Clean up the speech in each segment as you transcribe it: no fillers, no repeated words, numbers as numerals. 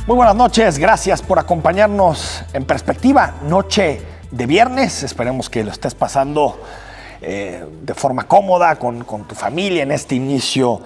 Muy buenas noches, gracias por acompañarnos en Perspectiva, noche de viernes. Esperemos que lo estés pasando de forma cómoda con tu familia en este inicio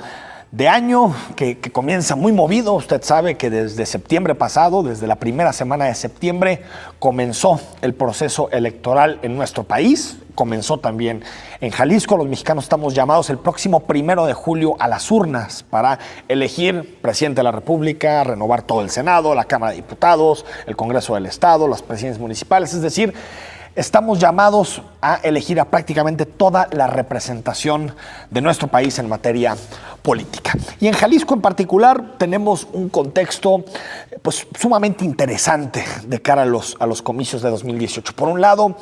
de año que comienza muy movido. Usted sabe que desde septiembre pasado, desde la primera semana de septiembre, comenzó el proceso electoral en nuestro país. Comenzó también en Jalisco. Los mexicanos estamos llamados el próximo 1 de julio a las urnas para elegir presidente de la República, renovar todo el Senado, la Cámara de Diputados, el Congreso del Estado, las presidencias municipales. Es decir, estamos llamados a elegir a prácticamente toda la representación de nuestro país en materia política. Y en Jalisco en particular tenemos un contexto pues sumamente interesante de cara a los comicios de 2018. Por un lado,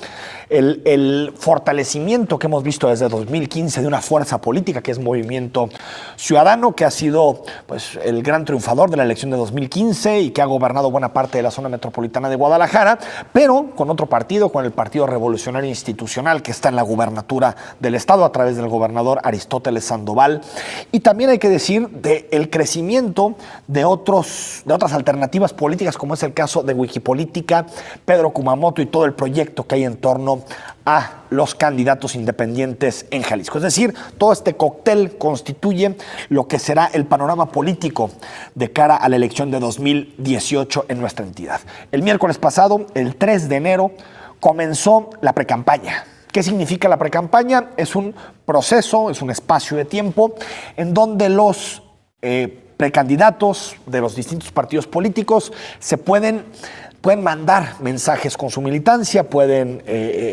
el fortalecimiento que hemos visto desde 2015 de una fuerza política que es Movimiento Ciudadano, que ha sido pues el gran triunfador de la elección de 2015 y que ha gobernado buena parte de la zona metropolitana de Guadalajara, pero con otro partido, con el Partido Revolucionario Institucional, que está en la gubernatura del estado a través del gobernador Aristóteles Sandoval. Y también hay que decir del crecimiento de otras alternativas políticas, como es el caso de Wikipolítica, Pedro Kumamoto y todo el proyecto que hay en torno a los candidatos independientes en Jalisco. Es decir, todo este cóctel constituye lo que será el panorama político de cara a la elección de 2018 en nuestra entidad. El miércoles pasado, el 3 de enero, comenzó la precampaña. ¿Qué significa la precampaña? Es un proceso, es un espacio de tiempo en donde los precandidatos de los distintos partidos políticos se pueden mandar mensajes con su militancia, pueden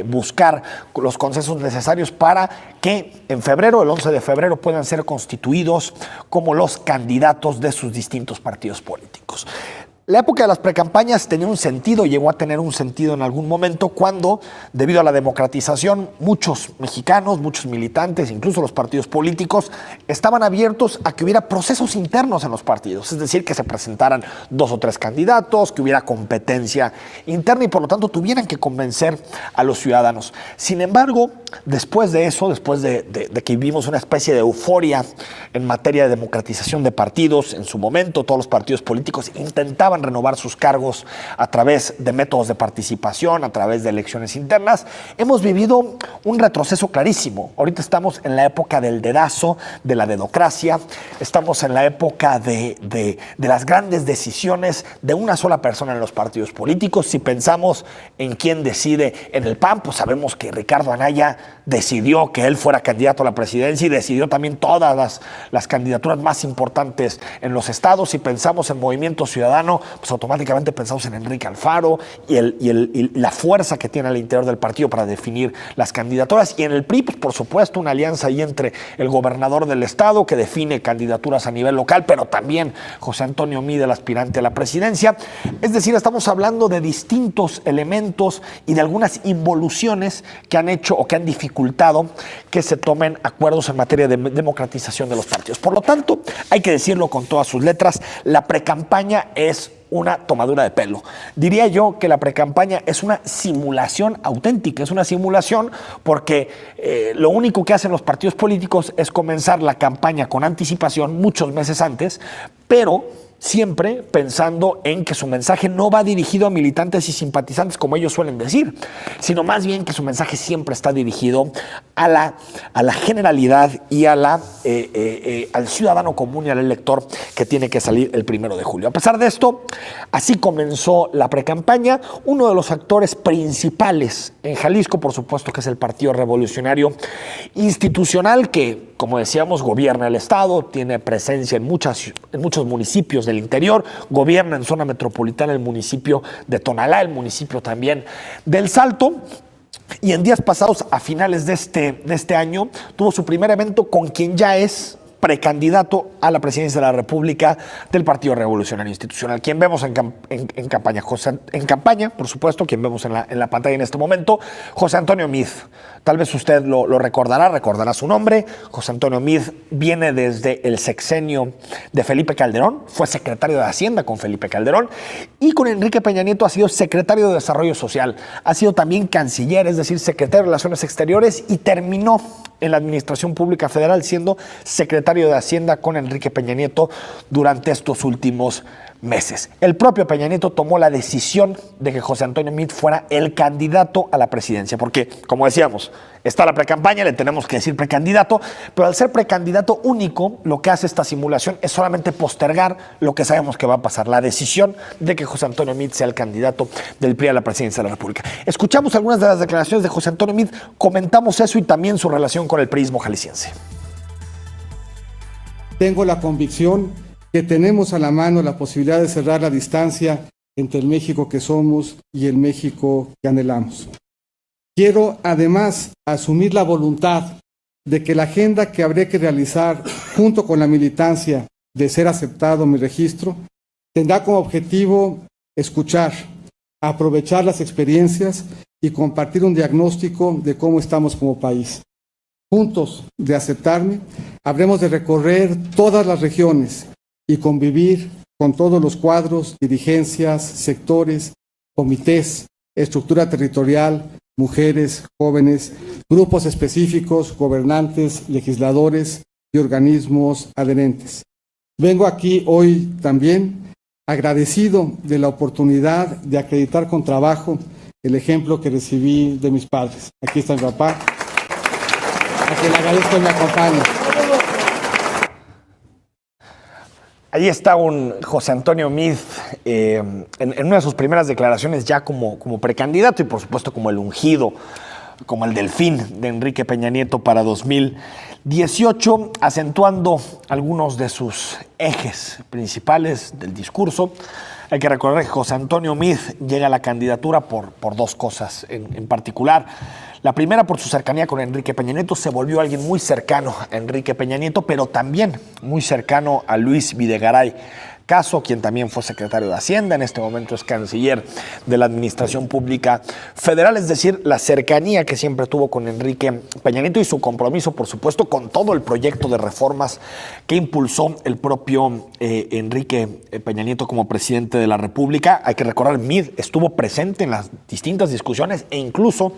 buscar los consensos necesarios para que en febrero, el 11 de febrero, puedan ser constituidos como los candidatos de sus distintos partidos políticos. La época de las precampañas tenía un sentido, llegó a tener un sentido en algún momento cuando, debido a la democratización, muchos mexicanos, muchos militantes, incluso los partidos políticos, estaban abiertos a que hubiera procesos internos en los partidos, es decir, que se presentaran 2 o 3 candidatos, que hubiera competencia interna y por lo tanto tuvieran que convencer a los ciudadanos. Sin embargo, después de eso, después de que vivimos una especie de euforia en materia de democratización de partidos, en su momento todos los partidos políticos intentaban renovar sus cargos a través de métodos de participación, a través de elecciones internas. Hemos vivido un retroceso clarísimo. Ahorita estamos en la época del dedazo, de la dedocracia, estamos en la época de las grandes decisiones de una sola persona en los partidos políticos. Si pensamos en quién decide en el PAN, pues sabemos que Ricardo Anaya decidió que él fuera candidato a la presidencia y decidió también todas las candidaturas más importantes en los estados. Si pensamos en Movimiento Ciudadano, pues automáticamente pensamos en Enrique Alfaro y la fuerza que tiene al interior del partido para definir las candidaturas. Y en el PRI, pues por supuesto, una alianza ahí entre el gobernador del estado, que define candidaturas a nivel local, pero también José Antonio Meade, el aspirante a la presidencia. Es decir, estamos hablando de distintos elementos y de algunas involuciones que han hecho o que han dificultado que se tomen acuerdos en materia de democratización de los partidos. Por lo tanto, hay que decirlo con todas sus letras, la precampaña es una tomadura de pelo. Diría yo que la precampaña es una simulación auténtica, es una simulación porque lo único que hacen los partidos políticos es comenzar la campaña con anticipación muchos meses antes, pero siempre pensando en que su mensaje no va dirigido a militantes y simpatizantes como ellos suelen decir, sino más bien que su mensaje siempre está dirigido a la generalidad y al ciudadano común y al elector que tiene que salir el 1 de julio. A pesar de esto, así comenzó la precampaña. Uno de los actores principales en Jalisco, por supuesto, que es el Partido Revolucionario Institucional, que, como decíamos, gobierna el estado, tiene presencia en muchos municipios del interior, gobierna en zona metropolitana el municipio de Tonalá, el municipio también del Salto. Y en días pasados, a finales de este año, tuvo su primer evento con quien ya es precandidato a la presidencia de la República del Partido Revolucionario Institucional. Quien vemos en campaña, por supuesto, quien vemos en la pantalla en este momento, José Antonio Meade. Tal vez usted lo recordará su nombre. José Antonio Meade viene desde el sexenio de Felipe Calderón, fue secretario de Hacienda con Felipe Calderón y con Enrique Peña Nieto ha sido secretario de Desarrollo Social, ha sido también canciller, es decir, secretario de Relaciones Exteriores y terminó en la Administración Pública Federal, siendo secretario de Hacienda con Enrique Peña Nieto durante estos últimos meses. El propio Peña Nieto tomó la decisión de que José Antonio Meade fuera el candidato a la presidencia, porque, como decíamos, está la precampaña, le tenemos que decir precandidato, pero al ser precandidato único, lo que hace esta simulación es solamente postergar lo que sabemos que va a pasar, la decisión de que José Antonio Meade sea el candidato del PRI a la presidencia de la República. Escuchamos algunas de las declaraciones de José Antonio Meade, comentamos eso y también su relación con el priismo jalisciense. Tengo la convicción que tenemos a la mano la posibilidad de cerrar la distancia entre el México que somos y el México que anhelamos. Quiero además asumir la voluntad de que la agenda que habré que realizar junto con la militancia de ser aceptado mi registro tendrá como objetivo escuchar, aprovechar las experiencias y compartir un diagnóstico de cómo estamos como país. Juntos, de aceptarme, habremos de recorrer todas las regiones y convivir con todos los cuadros, dirigencias, sectores, comités, estructura territorial, mujeres, jóvenes, grupos específicos, gobernantes, legisladores y organismos adherentes. Vengo aquí hoy también agradecido de la oportunidad de acreditar con trabajo el ejemplo que recibí de mis padres. Aquí está mi papá, a quien le agradezco que me acompañe. Ahí está un José Antonio Meade en una de sus primeras declaraciones ya como precandidato y por supuesto como el ungido, como el delfín de Enrique Peña Nieto para 2018, acentuando algunos de sus ejes principales del discurso. Hay que recordar que José Antonio Meade llega a la candidatura por dos cosas en particular. La primera, por su cercanía con Enrique Peña Nieto, se volvió alguien muy cercano a Enrique Peña Nieto, pero también muy cercano a Luis Videgaray Caso, quien también fue secretario de Hacienda, en este momento es canciller de la Administración Pública Federal, es decir, la cercanía que siempre tuvo con Enrique Peña Nieto y su compromiso, por supuesto, con todo el proyecto de reformas que impulsó el propio Enrique Peña Nieto como presidente de la República. Hay que recordar, Meade estuvo presente en las distintas discusiones e incluso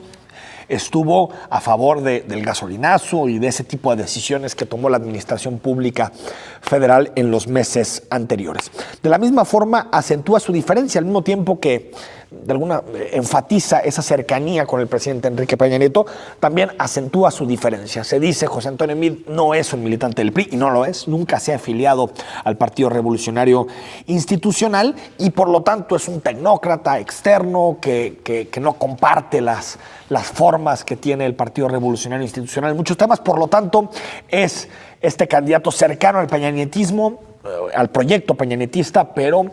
estuvo a favor del gasolinazo y de ese tipo de decisiones que tomó la Administración Pública Federal en los meses anteriores. De la misma forma, acentúa su diferencia, al mismo tiempo que de alguna enfatiza esa cercanía con el presidente Enrique Peña Nieto, también acentúa su diferencia. Se dice, José Antonio Meade no es un militante del PRI, y no lo es, nunca se ha afiliado al Partido Revolucionario Institucional, y por lo tanto es un tecnócrata externo que no comparte las formas que tiene el Partido Revolucionario Institucional en muchos temas. Por lo tanto, es este candidato cercano al peñanietismo, al proyecto peñanietista, pero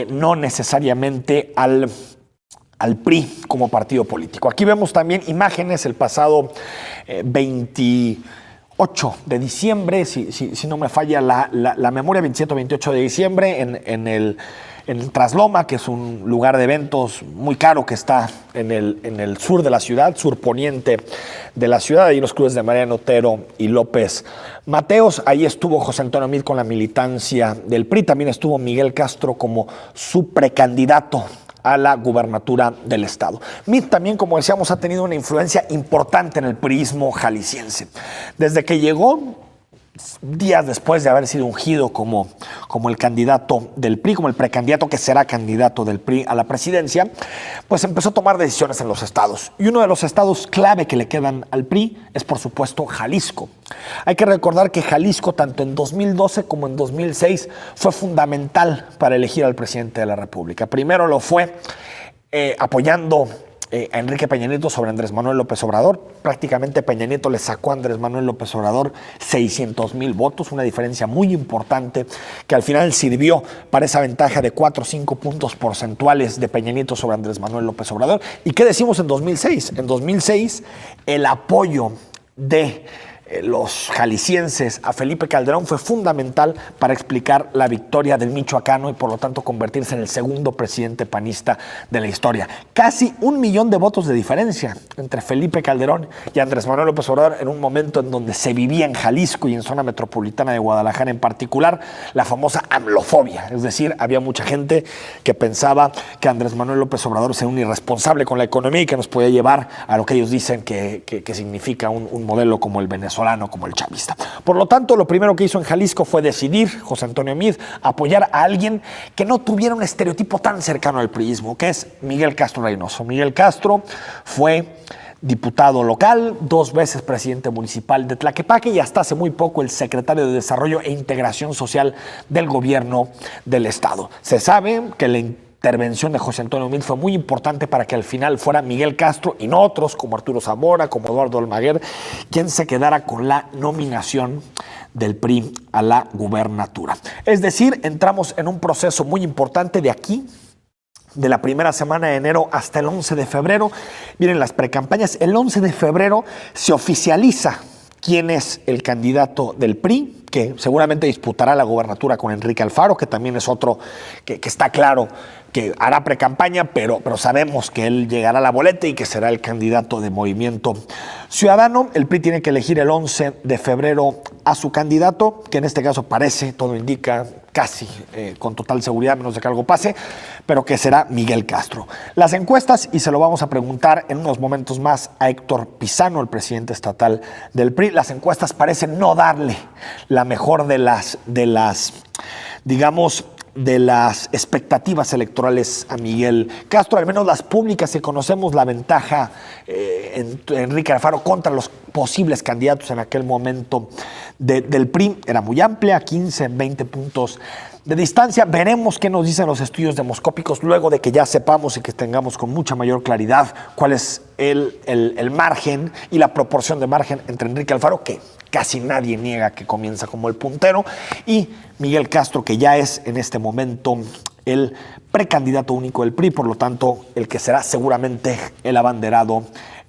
no necesariamente al PRI como partido político. Aquí vemos también imágenes el pasado 28 de diciembre, si no me falla la memoria, 27 o 28 de diciembre, en el Trasloma, que es un lugar de eventos muy caro que está en el sur de la ciudad, surponiente de la ciudad, ahí los clubes de Mariano Otero y López Mateos. Ahí estuvo José Antonio Meade con la militancia del PRI, también estuvo Miguel Castro como su precandidato a la gubernatura del estado. Meade también, como decíamos, ha tenido una influencia importante en el priismo jalisciense. Desde que llegó, días después de haber sido ungido como el candidato del PRI, como el precandidato que será candidato del PRI a la presidencia, pues empezó a tomar decisiones en los estados. Y uno de los estados clave que le quedan al PRI es, por supuesto, Jalisco. Hay que recordar que Jalisco, tanto en 2012 como en 2006, fue fundamental para elegir al presidente de la República. Primero lo fue apoyando a Enrique Peña Nieto sobre Andrés Manuel López Obrador. Prácticamente Peña Nieto le sacó a Andrés Manuel López Obrador 600,000 votos, una diferencia muy importante que al final sirvió para esa ventaja de 4 o 5 puntos porcentuales de Peña Nieto sobre Andrés Manuel López Obrador. ¿Y qué decimos en 2006? En 2006 el apoyo de los jaliscienses a Felipe Calderón fue fundamental para explicar la victoria del michoacano y por lo tanto convertirse en el segundo presidente panista de la historia. Casi 1 millón de votos de diferencia entre Felipe Calderón y Andrés Manuel López Obrador en un momento en donde se vivía en Jalisco y en zona metropolitana de Guadalajara en particular la famosa AMLOfobia. Es decir, había mucha gente que pensaba que Andrés Manuel López Obrador era un irresponsable con la economía y que nos podía llevar a lo que ellos dicen que significa un modelo como el venezolano, como el chavista. Por lo tanto, lo primero que hizo en Jalisco fue decidir, José Antonio Meade, apoyar a alguien que no tuviera un estereotipo tan cercano al priismo, que es Miguel Castro Reynoso. Miguel Castro fue diputado local, 2 veces presidente municipal de Tlaquepaque y hasta hace muy poco el secretario de Desarrollo e Integración Social del gobierno del estado. Se sabe que la intervención de José Antonio Meade fue muy importante para que al final fuera Miguel Castro y no otros como Arturo Zamora, como Eduardo Almaguer, quien se quedara con la nominación del PRI a la gubernatura. Es decir, entramos en un proceso muy importante de aquí, de la primera semana de enero hasta el 11 de febrero. Miren las precampañas. El 11 de febrero se oficializa quién es el candidato del PRI, que seguramente disputará la gobernatura con Enrique Alfaro, que también es otro que está claro que hará precampaña, pero sabemos que él llegará a la boleta y que será el candidato de Movimiento Ciudadano. El PRI tiene que elegir el 11 de febrero a su candidato, que en este caso parece, todo indica, casi con total seguridad, menos de que algo pase, pero que será Miguel Castro. Las encuestas, y se lo vamos a preguntar en unos momentos más a Héctor Pizano, el presidente estatal del PRI, las encuestas parecen no darle la mejor de las expectativas electorales a Miguel Castro, al menos las públicas que conocemos. La ventaja en Enrique Alfaro contra los posibles candidatos en aquel momento del PRI era muy amplia, 15, 20 puntos de distancia. Veremos qué nos dicen los estudios demoscópicos luego de que ya sepamos y que tengamos con mucha mayor claridad cuál es el margen y la proporción de margen entre Enrique Alfaro, que casi nadie niega que comienza como el puntero, y Miguel Castro, que ya es en este momento el precandidato único del PRI, por lo tanto, el que será seguramente el abanderado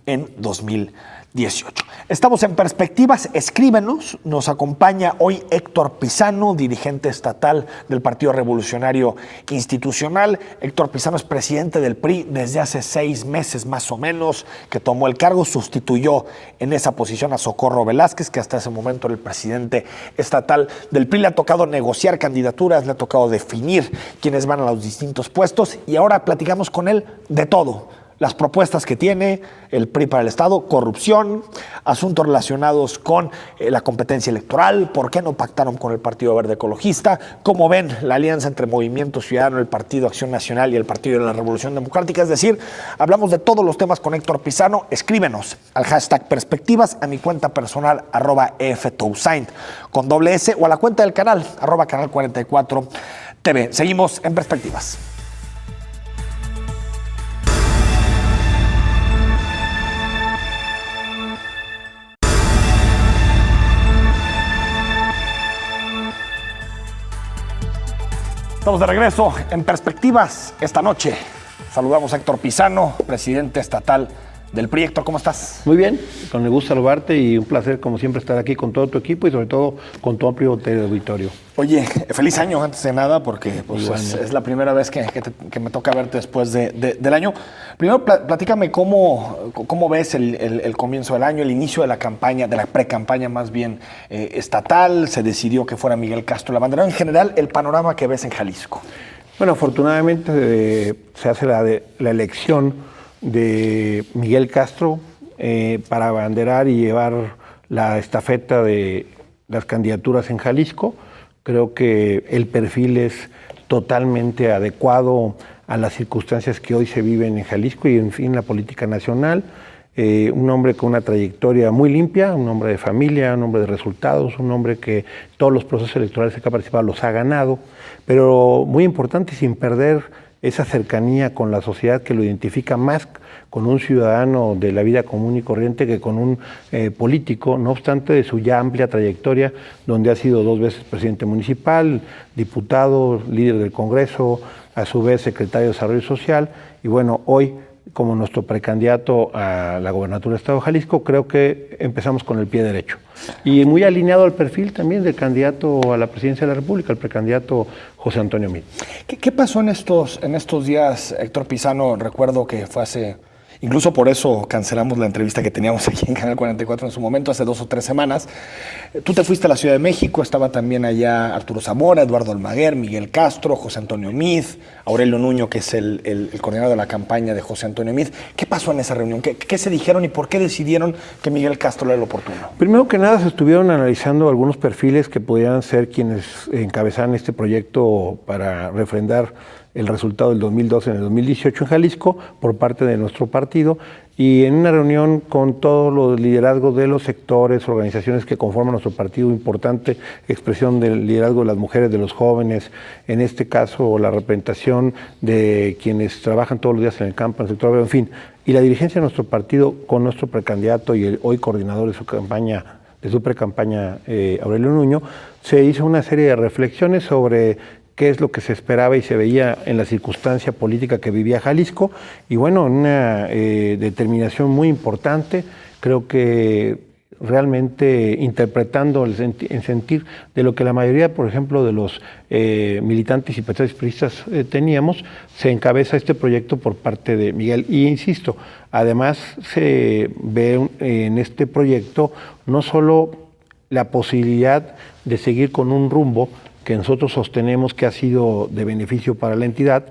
en 2018. Estamos en Perspectivas, escríbenos. Nos acompaña hoy Héctor Pizano, dirigente estatal del Partido Revolucionario Institucional. Héctor Pizano es presidente del PRI desde hace 6 meses más o menos que tomó el cargo. Sustituyó en esa posición a Socorro Velázquez, que hasta ese momento era el presidente estatal del PRI. Le ha tocado negociar candidaturas, le ha tocado definir quiénes van a los distintos puestos y ahora platicamos con él de todo. Las propuestas que tiene el PRI para el Estado, corrupción, asuntos relacionados con la competencia electoral, por qué no pactaron con el Partido Verde Ecologista, cómo ven la alianza entre Movimiento Ciudadano, el Partido Acción Nacional y el Partido de la Revolución Democrática. Es decir, hablamos de todos los temas con Héctor Pizano. Escríbenos al hashtag Perspectivas, a mi cuenta personal @EFTousaint con doble S o a la cuenta del canal @canal 44 TV. Seguimos en Perspectivas. Estamos de regreso en Perspectivas esta noche. Saludamos a Héctor Pizano, presidente estatal del PRI. Héctor, ¿cómo estás? Muy bien, con el gusto saludarte y un placer como siempre estar aquí con todo tu equipo y sobre todo con tu amplio auditorio. Oye, feliz año antes de nada, porque pues, es la primera vez que me toca verte después del año. Primero, platícame cómo ves el comienzo del año, el inicio de la campaña, de la pre-campaña más bien estatal. Se decidió que fuera Miguel Castro el abanderado. En general, el panorama que ves en Jalisco. Bueno, afortunadamente se hace la elección de Miguel Castro para abanderar y llevar la estafeta de las candidaturas en Jalisco. Creo que el perfil es totalmente adecuado a las circunstancias que hoy se viven en Jalisco y en fin la política nacional. Un hombre con una trayectoria muy limpia, un hombre de familia, un hombre de resultados, un hombre que todos los procesos electorales que ha participado los ha ganado, pero muy importante, sin perder esa cercanía con la sociedad que lo identifica más con un ciudadano de la vida común y corriente que con un político, no obstante de su ya amplia trayectoria, donde ha sido 2 veces presidente municipal, diputado, líder del Congreso, a su vez secretario de Desarrollo Social, y bueno, hoy como nuestro precandidato a la gobernatura del Estado de Jalisco, creo que empezamos con el pie derecho. Y muy alineado al perfil también del candidato a la presidencia de la República, el precandidato José Antonio Meade. ¿Qué pasó en estos días, Héctor Pizano? Recuerdo que fue hace... Incluso por eso cancelamos la entrevista que teníamos aquí en Canal 44 en su momento, hace 2 o 3 semanas. Tú te fuiste a la Ciudad de México, estaba también allá Arturo Zamora, Eduardo Almaguer, Miguel Castro, José Antonio Meade, Aurelio Nuño, que es el coordinador de la campaña de José Antonio Meade. ¿Qué pasó en esa reunión? ¿Qué se dijeron y por qué decidieron que Miguel Castro era el oportuno? Primero que nada, se estuvieron analizando algunos perfiles que pudieran ser quienes encabezaran este proyecto para refrendar el resultado del 2012 en el 2018 en Jalisco por parte de nuestro partido, y en una reunión con todos los liderazgos de los sectores, organizaciones que conforman nuestro partido, importante expresión del liderazgo de las mujeres, de los jóvenes, en este caso la representación de quienes trabajan todos los días en el campo, en el sector agrario, en fin, y la dirigencia de nuestro partido con nuestro precandidato y el hoy coordinador de su campaña, de su precampaña, Aurelio Nuño, se hizo una serie de reflexiones sobre qué es lo que se esperaba y se veía en la circunstancia política que vivía Jalisco, y bueno, una determinación muy importante, creo que realmente interpretando el sentir de lo que la mayoría, por ejemplo, de los militantes y simpatizantes priistas teníamos, se encabeza este proyecto por parte de Miguel. Y insisto, además se ve en este proyecto no solo la posibilidad de seguir con un rumbo que nosotros sostenemos que ha sido de beneficio para la entidad,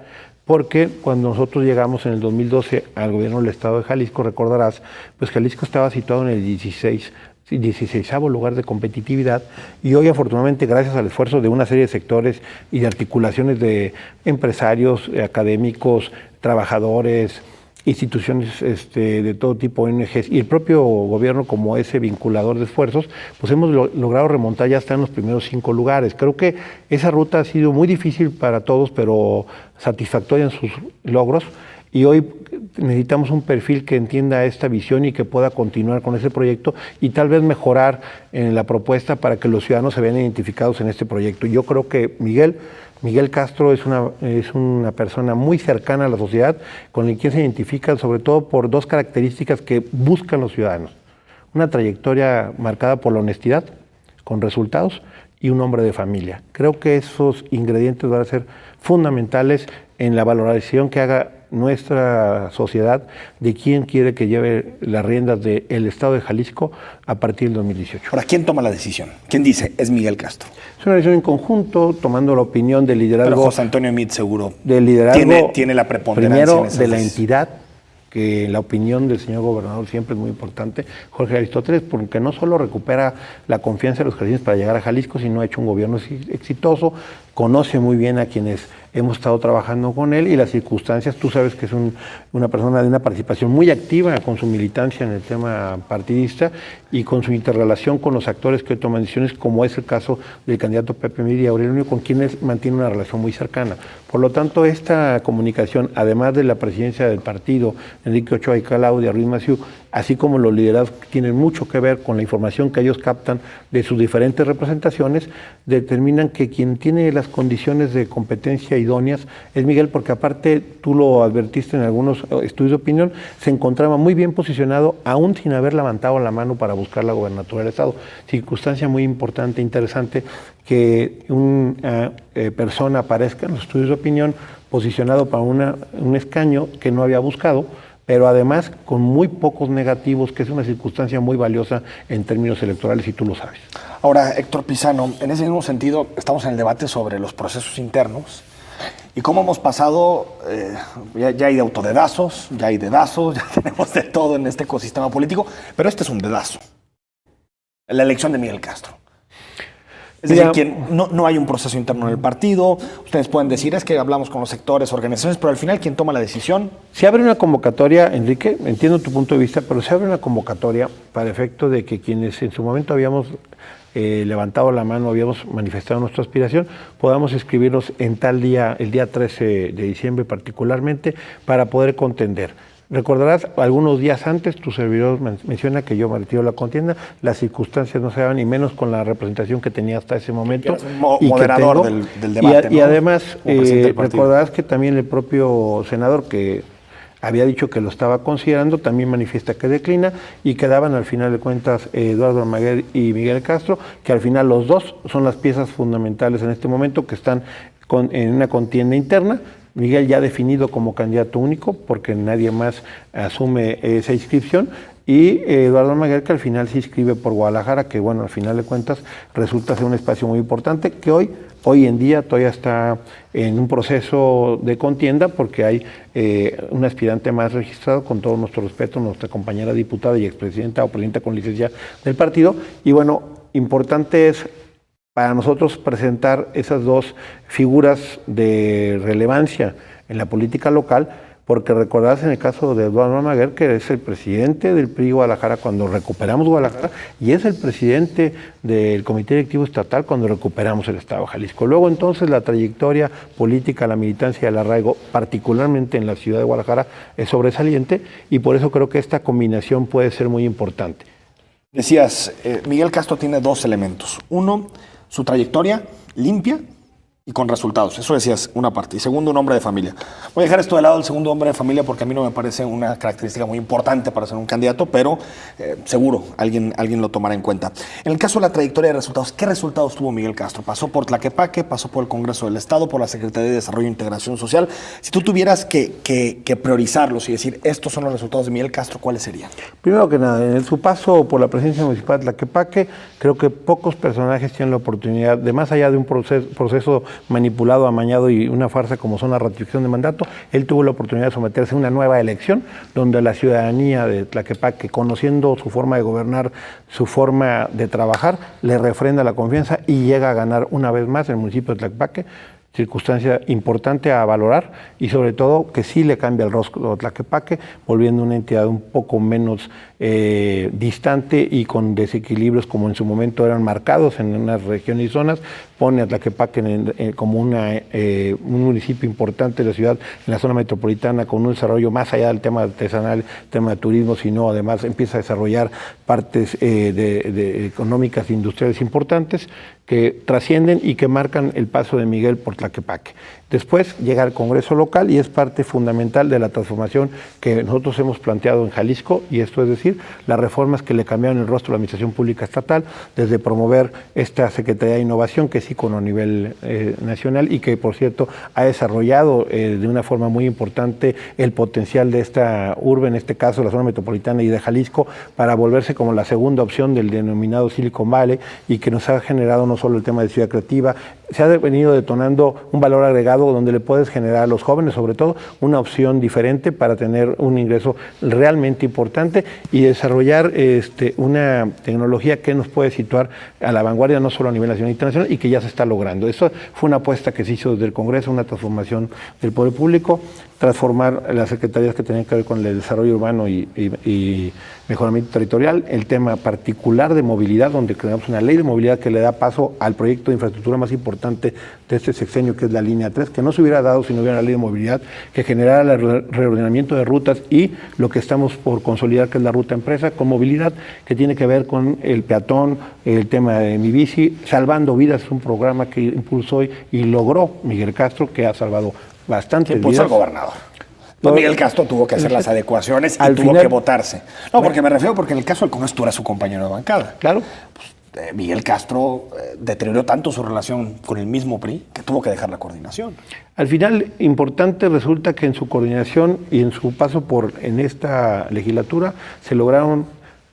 porque cuando nosotros llegamos en el 2012 al gobierno del Estado de Jalisco, recordarás, pues Jalisco estaba situado en el 16º lugar de competitividad, y hoy afortunadamente, gracias al esfuerzo de una serie de sectores y de articulaciones de empresarios, académicos, trabajadores, instituciones de todo tipo, ONGs, y el propio gobierno como ese vinculador de esfuerzos, pues hemos logrado remontar, ya hasta en los primeros 5 lugares. Creo que esa ruta ha sido muy difícil para todos, pero satisfactoria en sus logros, y hoy necesitamos un perfil que entienda esta visión y que pueda continuar con ese proyecto y tal vez mejorar en la propuesta para que los ciudadanos se vean identificados en este proyecto. Yo creo que Miguel Castro es una persona muy cercana a la sociedad, con quien se identifica sobre todo por 2 características que buscan los ciudadanos: una trayectoria marcada por la honestidad, con resultados, y un hombre de familia. Creo que esos ingredientes van a ser fundamentales en la valoración que haga nuestra sociedad de quién quiere que lleve las riendas del Estado de Jalisco a partir del 2018. Ahora, ¿quién toma la decisión? ¿Quién dice? Es Miguel Castro. Es una decisión en conjunto, tomando la opinión del liderazgo. Pero José Antonio Meade seguro del liderazgo tiene la preponderancia primero en de la entidad, que la opinión del señor gobernador siempre es muy importante, Jorge Aristóteles, porque no solo recupera la confianza de los jaliscienses para llegar a Jalisco, sino ha hecho un gobierno exitoso, conoce muy bien a quienes hemos estado trabajando con él y las circunstancias. Tú sabes que es una persona de una participación muy activa con su militancia en el tema partidista y con su interrelación con los actores que toman decisiones, como es el caso del candidato Pepe Meade y Aurelio Nuño, con quienes mantiene una relación muy cercana. Por lo tanto, esta comunicación, además de la presidencia del partido, Enrique Ochoa y Claudia Ruiz Massieu, así como los liderazgos que tienen mucho que ver con la información que ellos captan de sus diferentes representaciones, determinan que quien tiene las condiciones de competencia idóneas es Miguel, porque aparte, tú lo advertiste en algunos estudios de opinión, se encontraba muy bien posicionado, aún sin haber levantado la mano para buscar la gobernatura del Estado. Circunstancia muy importante, interesante, que una persona aparezca en los estudios de opinión posicionado para un escaño que no había buscado, pero además con muy pocos negativos, que es una circunstancia muy valiosa en términos electorales, y tú lo sabes. Ahora, Héctor Pizano, en ese mismo sentido, estamos en el debate sobre los procesos internos y cómo hemos pasado, ya hay de autodedazos, ya hay dedazos, ya tenemos de todo en este ecosistema político, pero este es un dedazo, la elección de Miguel Castro. Es decir, no hay un proceso interno en el partido. Ustedes pueden decir, es que hablamos con los sectores, organizaciones, pero al final, ¿quién toma la decisión? Se abre una convocatoria, Enrique, entiendo tu punto de vista, pero se abre una convocatoria para efecto de que quienes en su momento habíamos levantado la mano, habíamos manifestado nuestra aspiración, podamos inscribirnos en tal día, el día 13 de diciembre particularmente, para poder contender. Recordarás, algunos días antes, tu servidor menciona que yo me retiro de la contienda, las circunstancias no se daban, y menos con la representación que tenía hasta ese momento. Moderador del debate. Y además, recordarás que también el propio senador, que había dicho que lo estaba considerando, también manifiesta que declina y quedaban al final de cuentas Eduardo Almaguer y Miguel Castro, que al final los dos son las piezas fundamentales en este momento que están en una contienda interna. Miguel ya definido como candidato único porque nadie más asume esa inscripción, y Eduardo Almaguer, que al final se inscribe por Guadalajara, que bueno, al final de cuentas resulta ser un espacio muy importante que hoy en día todavía está en un proceso de contienda porque hay un aspirante más registrado, con todo nuestro respeto, nuestra compañera diputada y expresidenta o presidenta con licencia del partido. Y bueno, importante es para nosotros presentar esas dos figuras de relevancia en la política local, porque recordás en el caso de Eduardo Almaguer, que es el presidente del PRI Guadalajara cuando recuperamos Guadalajara, y es el presidente del Comité Directivo Estatal cuando recuperamos el Estado de Jalisco. Luego entonces la trayectoria política, la militancia y el arraigo, particularmente en la ciudad de Guadalajara, es sobresaliente, y por eso creo que esta combinación puede ser muy importante. Decías, Miguel Castro tiene dos elementos. Uno, su trayectoria limpia y con resultados. Eso decías, una parte. Y segundo, un hombre de familia. Voy a dejar esto de lado, el segundo, hombre de familia, porque a mí no me parece una característica muy importante para ser un candidato, pero seguro alguien lo tomará en cuenta. En el caso de la trayectoria de resultados, ¿qué resultados tuvo Miguel Castro? Pasó por Tlaquepaque, pasó por el Congreso del Estado, por la Secretaría de Desarrollo e Integración Social. Si tú tuvieras que priorizarlos y decir, estos son los resultados de Miguel Castro, ¿cuáles serían? Primero que nada, en su paso por la presidencia municipal de Tlaquepaque, creo que pocos personajes tienen la oportunidad de, más allá de un proceso manipulado, amañado y una farsa como son la ratificación de mandato, él tuvo la oportunidad de someterse a una nueva elección donde la ciudadanía de Tlaquepaque, conociendo su forma de gobernar, su forma de trabajar, le refrenda la confianza y llega a ganar una vez más el municipio de Tlaquepaque, circunstancia importante a valorar, y sobre todo que sí le cambia el rostro a Tlaquepaque, volviendo una entidad un poco menos distante y con desequilibrios como en su momento eran marcados en unas regiones y zonas, pone a Tlaquepaque como un municipio importante de la ciudad, en la zona metropolitana, con un desarrollo más allá del tema artesanal, tema de turismo, sino además empieza a desarrollar partes económicas e industriales importantes que trascienden y que marcan el paso de Miguel por Tlaquepaque. Después llega al Congreso local y es parte fundamental de la transformación que nosotros hemos planteado en Jalisco, y esto es decir, las reformas que le cambiaron el rostro a la Administración Pública Estatal, desde promover esta Secretaría de Innovación, que es icono a nivel nacional y que, por cierto, ha desarrollado de una forma muy importante el potencial de esta urbe, en este caso la zona metropolitana y de Jalisco, para volverse como la segunda opción del denominado Silicon Valley, y que nos ha generado no solo el tema de ciudad creativa, se ha venido detonando un valor agregado donde le puedes generar a los jóvenes, sobre todo, una opción diferente para tener un ingreso realmente importante y desarrollar una tecnología que nos puede situar a la vanguardia, no solo a nivel nacional e internacional, y que ya se está logrando. Eso fue una apuesta que se hizo desde el Congreso, una transformación del poder público, transformar las secretarías que tenían que ver con el desarrollo urbano y mejoramiento territorial, el tema particular de movilidad, donde creamos una ley de movilidad que le da paso al proyecto de infraestructura más importante de este sexenio, que es la línea 3, que no se hubiera dado si no hubiera la ley de movilidad, que generara el reordenamiento de rutas y lo que estamos por consolidar, que es la ruta empresa, con movilidad, que tiene que ver con el peatón, el tema de Mi Bici, Salvando Vidas, es un programa que impulsó y logró Miguel Castro, que ha salvado bastantes vidas. El gobernador. Pues Miguel Castro tuvo que hacer las adecuaciones y tuvo que votarse. No, porque me refiero, porque en el caso del Congreso tú eras su compañero de bancada. Claro. Pues, Miguel Castro deterioró tanto su relación con el mismo PRI que tuvo que dejar la coordinación. Al final, importante resulta que en su coordinación y en su paso en esta legislatura se lograron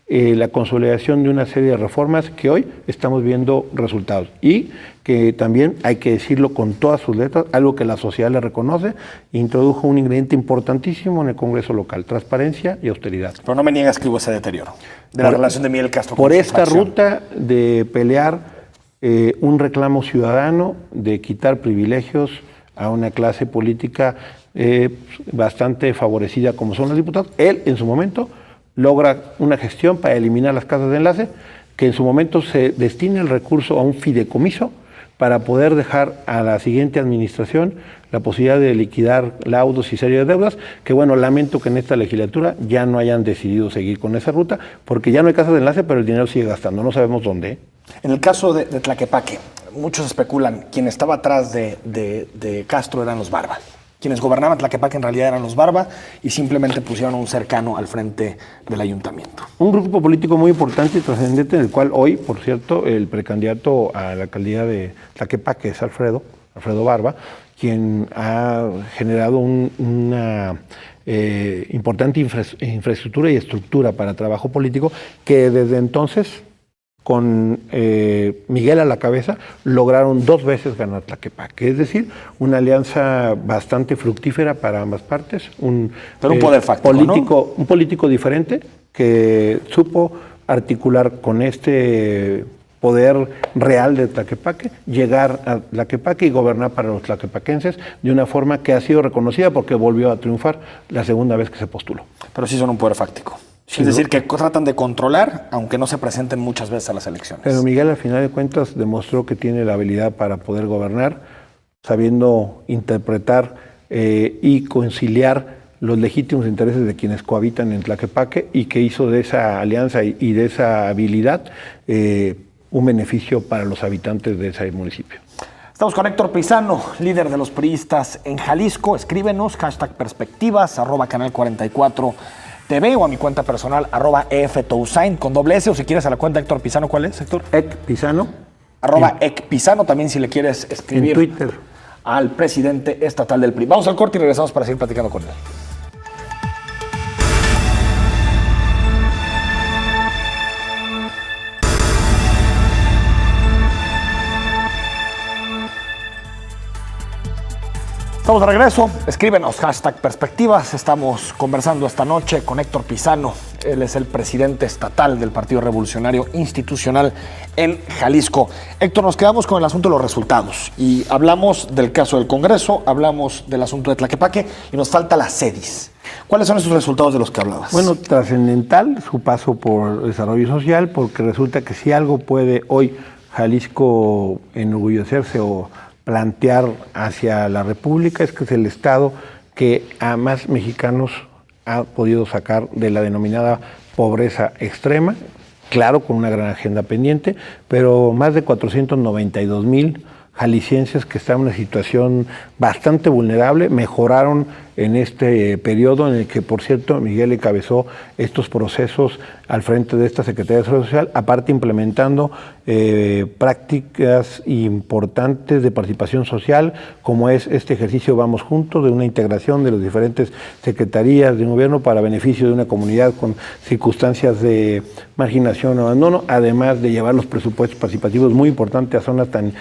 la consolidación de una serie de reformas que hoy estamos viendo resultados, y que también hay que decirlo con todas sus letras, algo que la sociedad le reconoce, introdujo un ingrediente importantísimo en el Congreso local: transparencia y austeridad. Pero no me niegas que hubo ese deterioro de la relación de Miguel Castro con por esta ruta de pelear un reclamo ciudadano, de quitar privilegios a una clase política bastante favorecida como son los diputados. Él en su momento logra una gestión para eliminar las casas de enlace, que en su momento se destina el recurso a un fideicomiso para poder dejar a la siguiente administración la posibilidad de liquidar laudos y serie de deudas, que bueno, lamento que en esta legislatura ya no hayan decidido seguir con esa ruta, porque ya no hay casas de enlace, pero el dinero sigue gastando, no sabemos dónde. En el caso de Tlaquepaque, muchos especulan, quien estaba atrás de Castro eran los Barba. quienes gobernaban Tlaquepaque en realidad eran los Barba y simplemente pusieron a un cercano al frente del ayuntamiento. Un grupo político muy importante y trascendente, en el cual hoy, por cierto, el precandidato a la alcaldía de Tlaquepaque es Alfredo Barba, quien ha generado una importante infraestructura y estructura para trabajo político, que desde entonces, con Miguel a la cabeza, lograron 2 veces ganar Tlaquepaque. Es decir, una alianza bastante fructífera para ambas partes. Pero un poder fáctico, ¿no? Un político diferente que supo articular con este poder real de Tlaquepaque, llegar a Tlaquepaque y gobernar para los tlaquepaquenses de una forma que ha sido reconocida porque volvió a triunfar la segunda vez que se postuló. Pero sí son un poder fáctico. Sí, es decir, que tratan de controlar, aunque no se presenten muchas veces a las elecciones. Pero Miguel, al final de cuentas, demostró que tiene la habilidad para poder gobernar, sabiendo interpretar y conciliar los legítimos intereses de quienes cohabitan en Tlaquepaque, y que hizo de esa alianza y de esa habilidad un beneficio para los habitantes de ese municipio. Estamos con Héctor Pizano, líder de los priistas en Jalisco. Escríbenos, #perspectivas, @canal 44 TV o a mi cuenta personal, @EFTousain con doble S, o si quieres a la cuenta Héctor Pizano. ¿Cuál es, Héctor? Pizano. @Pizano, también si le quieres escribir en Twitter al presidente estatal del PRI. Vamos al corte y regresamos para seguir platicando con él. Estamos de regreso, escríbenos, #perspectivas. Estamos conversando esta noche con Héctor Pizano. Él es el presidente estatal del Partido Revolucionario Institucional en Jalisco. Héctor, nos quedamos con el asunto de los resultados y hablamos del caso del Congreso, hablamos del asunto de Tlaquepaque y nos falta la CEDIS. ¿Cuáles son esos resultados de los que hablabas? Bueno, trascendental su paso por desarrollo social, porque resulta que si algo puede hoy Jalisco enorgullecerse o plantear hacia la República, es que es el Estado que a más mexicanos ha podido sacar de la denominada pobreza extrema, claro, con una gran agenda pendiente, pero más de 492,000 jaliscienses que están en una situación bastante vulnerable mejoraron en este periodo en el que, por cierto, Miguel encabezó estos procesos al frente de esta Secretaría de Seguridad Social, aparte implementando prácticas importantes de participación social, como es este ejercicio Vamos Juntos, de una integración de las diferentes secretarías de un gobierno para beneficio de una comunidad con circunstancias de marginación o abandono, además de llevar los presupuestos participativos muy importantes a zonas tan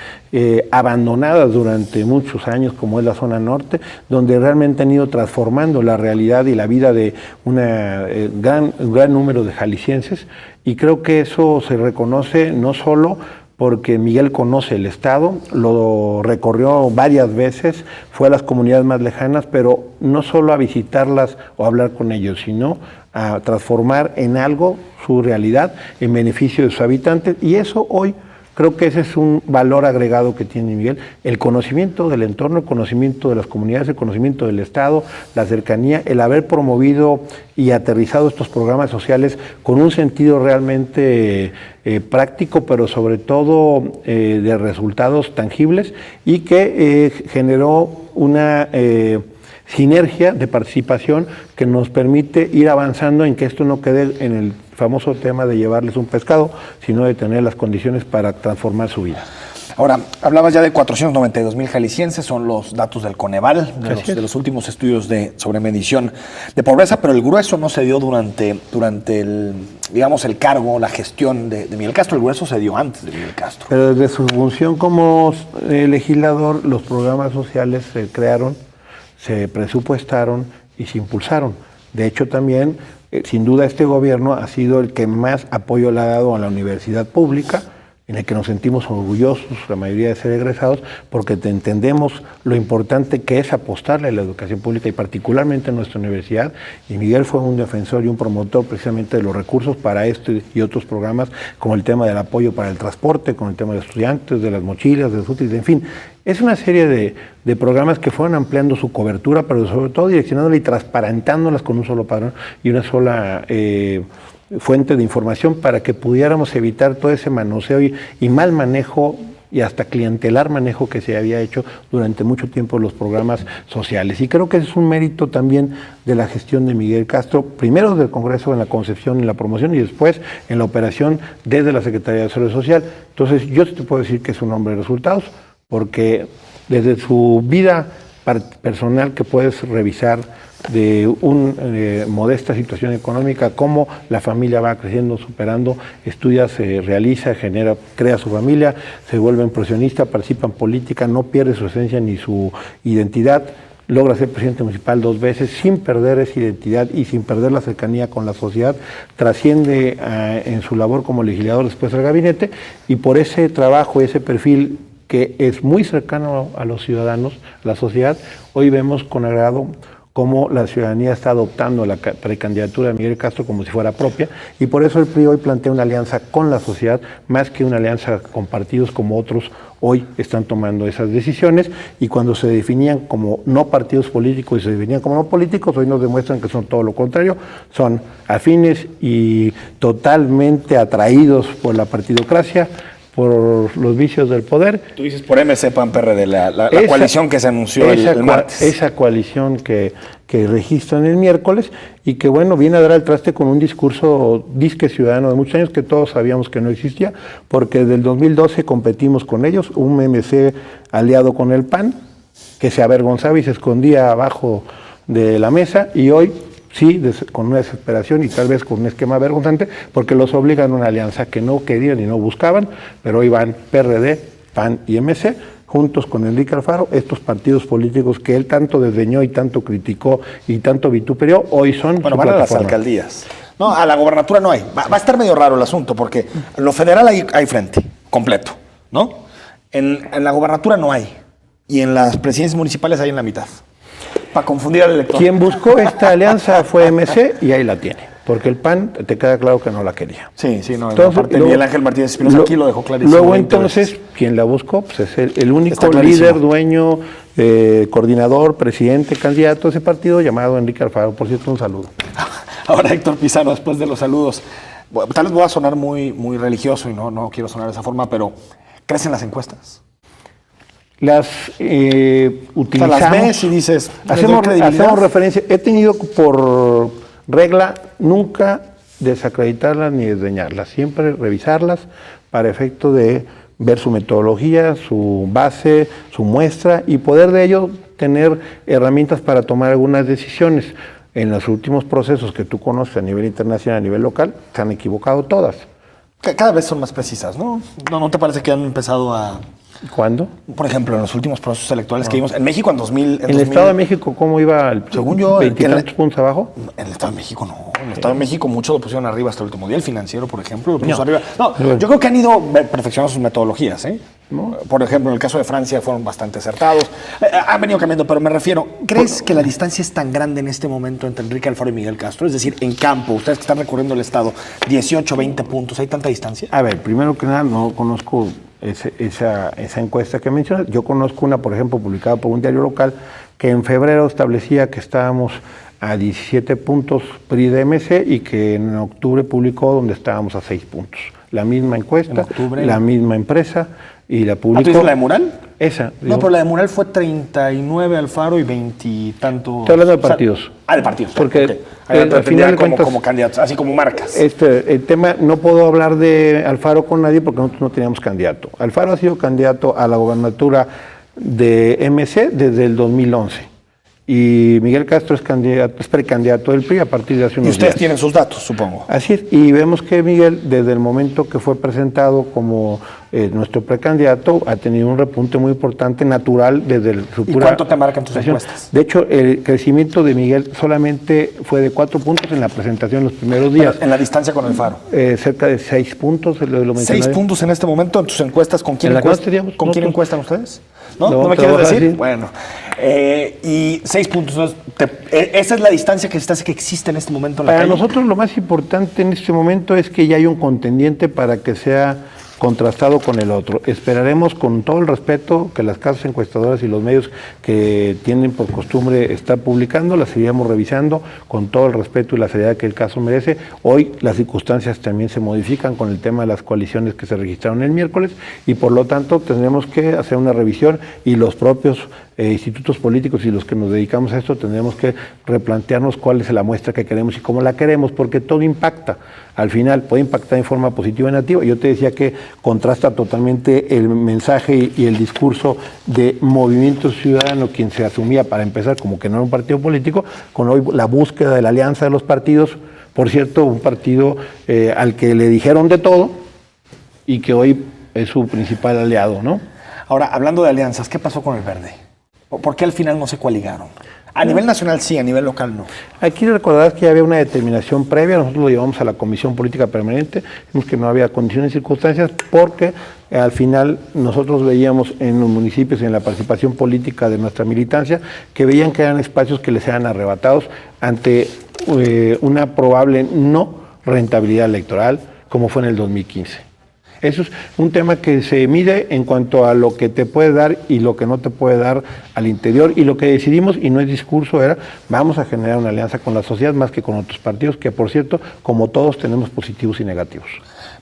abandonadas durante muchos años como es la zona norte, donde realmente han ido transformando la realidad y la vida de un gran número de jaliscienses, y creo que eso se reconoce no solo porque Miguel conoce el Estado, lo recorrió varias veces, fue a las comunidades más lejanas, pero no solo a visitarlas o a hablar con ellos, sino a transformar en algo su realidad en beneficio de sus habitantes, y eso hoy creo que ese es un valor agregado que tiene Miguel, el conocimiento del entorno, el conocimiento de las comunidades, el conocimiento del Estado, la cercanía, el haber promovido y aterrizado estos programas sociales con un sentido realmente práctico, pero sobre todo de resultados tangibles, y que generó una sinergia de participación que nos permite ir avanzando en que esto no quede en el famoso tema de llevarles un pescado, sino de tener las condiciones para transformar su vida. Ahora, hablabas ya de 492,000 jaliscienses, son los datos del Coneval, de los últimos estudios sobre medición de pobreza, pero el grueso no se dio durante el, digamos, el cargo, la gestión de Miguel Castro. El grueso se dio antes de Miguel Castro. Pero desde su función como legislador, los programas sociales se crearon, se presupuestaron y se impulsaron. De hecho, también, sin duda, este gobierno ha sido el que más apoyo le ha dado a la universidad pública, en el que nos sentimos orgullosos, la mayoría de ser egresados, porque entendemos lo importante que es apostarle a la educación pública y particularmente a nuestra universidad. Y Miguel fue un defensor y un promotor precisamente de los recursos para esto y otros programas, como el tema del apoyo para el transporte, con el tema de estudiantes, de las mochilas, de los útiles, en fin. Es una serie de programas que fueron ampliando su cobertura, pero sobre todo direccionándola y transparentándolas con un solo padrón y una sola fuente de información, para que pudiéramos evitar todo ese manoseo y mal manejo y hasta clientelar manejo que se había hecho durante mucho tiempo en los programas sociales. Y creo que es un mérito también de la gestión de Miguel Castro, primero del Congreso en la concepción y la promoción y después en la operación desde la Secretaría de Desarrollo Social. Entonces yo te puedo decir que es un hombre de resultados, porque desde su vida personal que puedes revisar de una modesta situación económica, cómo la familia va creciendo, superando, estudia, se realiza, genera, crea su familia, se vuelve profesionista, participa en política, no pierde su esencia ni su identidad, logra ser presidente municipal 2 veces sin perder esa identidad y sin perder la cercanía con la sociedad, trasciende en su labor como legislador después del gabinete, y por ese trabajo, ese perfil que es muy cercano a los ciudadanos, a la sociedad, hoy vemos con agrado cómo la ciudadanía está adoptando la precandidatura de Miguel Castro como si fuera propia, y por eso el PRI hoy plantea una alianza con la sociedad, más que una alianza con partidos como otros hoy están tomando esas decisiones, y cuando se definían como no partidos políticos y se definían como no políticos, hoy nos demuestran que son todo lo contrario, son afines y totalmente atraídos por la partidocracia, por los vicios del poder. Tú dices por MC, PAN, PRD, la coalición que se anunció el martes. Esa coalición que registran el miércoles y que, bueno, viene a dar al traste con un discurso disque ciudadano de muchos años que todos sabíamos que no existía, porque desde el 2012 competimos con ellos, un MC aliado con el PAN, que se avergonzaba y se escondía abajo de la mesa, y hoy sí, con una desesperación y tal vez con un esquema vergonzante, porque los obligan a una alianza que no querían y no buscaban, pero hoy van PRD, PAN y MC, juntos con Enrique Alfaro, estos partidos políticos que él tanto desdeñó y tanto criticó y tanto vituperió, hoy son bueno, van a las alcaldías. No, a la gobernatura no hay. Va a estar medio raro el asunto, porque en lo federal hay frente, completo, ¿no? En la gobernatura no hay, y en las presidencias municipales hay en la mitad. Para confundir al elector. Quien buscó esta alianza fue MC y ahí la tiene, porque el PAN te queda claro que no la quería. Sí, no. Entonces, aparte Miguel Ángel Martínez Espinosa aquí lo dejó clarísimo. Luego entonces, quien la buscó, pues es el único líder, dueño, coordinador, presidente, candidato de ese partido llamado Enrique Alfaro. Por cierto, un saludo. Ahora, Héctor Pizarro, después de los saludos, bueno, tal vez voy a sonar muy religioso y no quiero sonar de esa forma, pero ¿crecen las encuestas? Las utilizamos. Las ves y dices, hacemos referencia. He tenido por regla nunca desacreditarlas ni desdeñarlas, siempre revisarlas para efecto de ver su metodología, su base, su muestra, y poder de ello tener herramientas para tomar algunas decisiones. En los últimos procesos que tú conoces a nivel internacional, a nivel local, se han equivocado todas. Cada vez son más precisas, ¿no? ¿No te parece que han empezado a...? ¿Cuándo? Por ejemplo, en los últimos procesos electorales que vimos en México en 2000. ¿En el Estado de México cómo iba? Según yo, 20 y tantos puntos abajo. En el Estado de México no. En el Estado de México muchos lo pusieron arriba hasta el último día. El Financiero, por ejemplo, lo puso arriba. No, yo creo que han ido perfeccionando sus metodologías, ¿eh? ¿No? Por ejemplo, en el caso de Francia fueron bastante acertados. Han venido cambiando, pero me refiero, ¿crees que la distancia es tan grande en este momento entre Enrique Alfaro y Miguel Castro? Es decir, en campo, ustedes que están recorriendo el Estado, 18, 20 puntos, ¿hay tanta distancia? A ver, primero que nada, no conozco esa encuesta que mencionas. Yo conozco una, por ejemplo, publicada por un diario local, que en febrero establecía que estábamos a 17 puntos PRI de MC y que en octubre publicó donde estábamos a 6 puntos. La misma encuesta, la misma empresa, y la publicó. ¿Tú dices la de Mural? Esa. No, pero la de Mural fue 39 Alfaro y 20 y tantos. Estoy hablando de partidos. De partidos. Porque al final como candidatos, así como marcas. El tema, no puedo hablar de Alfaro con nadie porque nosotros no teníamos candidato. Alfaro ha sido candidato a la gobernatura de MC desde el 2011. Y Miguel Castro es precandidato del PRI a partir de hace unos días. Y ustedes tienen sus datos, supongo. Así es, y vemos que Miguel, desde el momento que fue presentado como nuestro precandidato, ha tenido un repunte muy importante, natural, desde su pura... ¿Y cuánto te marcan tus encuestas? De hecho, el crecimiento de Miguel solamente fue de 4 puntos en la presentación los primeros días. Pero en la distancia con Alfaro. Cerca de 6 puntos. Lo 6 puntos en este momento en tus encuestas. ¿Con quién encuestan ustedes? ¿No me quieres decir? Bueno. Y 6 puntos. Esa es la distancia que existe en este momento en la calle. Para nosotros lo más importante en este momento es que ya hay un contendiente para que sea contrastado con el otro. Esperaremos, con todo el respeto que las casas encuestadoras y los medios que tienen por costumbre estar publicando, las seguiremos revisando con todo el respeto y la seriedad que el caso merece. Hoy las circunstancias también se modifican con el tema de las coaliciones que se registraron el miércoles y por lo tanto tendremos que hacer una revisión y los propios institutos políticos y los que nos dedicamos a esto tendremos que replantearnos cuál es la muestra que queremos y cómo la queremos, porque todo impacta. Al final puede impactar en forma positiva y negativa. Yo te decía que contrasta totalmente el mensaje y el discurso de Movimiento Ciudadano, quien se asumía para empezar como que no era un partido político, con hoy la búsqueda de la alianza de los partidos. Por cierto, un partido al que le dijeron de todo y que hoy es su principal aliado, ¿no? Ahora, hablando de alianzas, ¿qué pasó con el Verde? ¿Por qué al final no se coaligaron? A nivel nacional sí, a nivel local no. Aquí recordarás que ya había una determinación previa, nosotros lo llevamos a la Comisión Política Permanente, vimos que no había condiciones y circunstancias porque al final nosotros veíamos en los municipios y en la participación política de nuestra militancia que veían que eran espacios que les eran arrebatados ante una probable no rentabilidad electoral como fue en el 2015. Eso es un tema que se mide en cuanto a lo que te puede dar y lo que no te puede dar al interior. Y lo que decidimos, y no es discurso, era vamos a generar una alianza con la sociedad más que con otros partidos, que por cierto, como todos, tenemos positivos y negativos.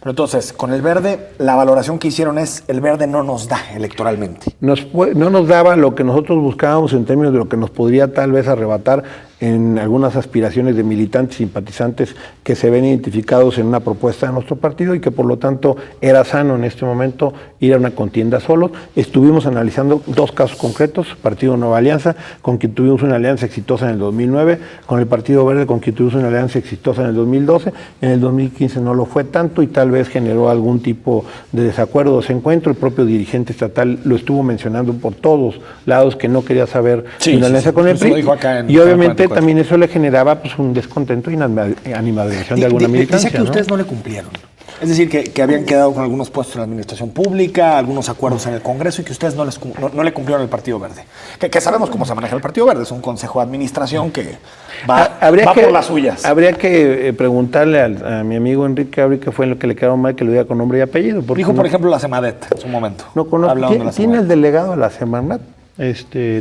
Pero entonces, con el Verde, la valoración que hicieron es el Verde no nos da electoralmente. No nos daba lo que nosotros buscábamos en términos de lo que nos podría tal vez arrebatar en algunas aspiraciones de militantes, simpatizantes que se ven identificados en una propuesta de nuestro partido y que por lo tanto era sano en este momento ir a una contienda solos. Estuvimos analizando dos casos concretos, Partido Nueva Alianza, con quien tuvimos una alianza exitosa en el 2009, con el Partido Verde, con quien tuvimos una alianza exitosa en el 2012, en el 2015 no lo fue tanto y tal vez generó algún tipo de desacuerdo o desencuentro. El propio dirigente estatal lo estuvo mencionando por todos lados que no quería saber de una alianza con el PRI. Y obviamente también eso le generaba pues un descontento y una animadversión de alguna militancia. Dice que ustedes no le cumplieron. Es decir, que habían quedado con algunos puestos en la administración pública, algunos acuerdos en el Congreso y que ustedes no le cumplieron al Partido Verde. Que sabemos cómo se maneja el Partido Verde, es un consejo de administración que va por las suyas. Habría que preguntarle a mi amigo Enrique Auri qué fue lo que le quedó mal que lo diga con nombre y apellido. Dijo, por ejemplo, la Semadet en su momento. No conozco. ¿Tiene el delegado a la Semarnat?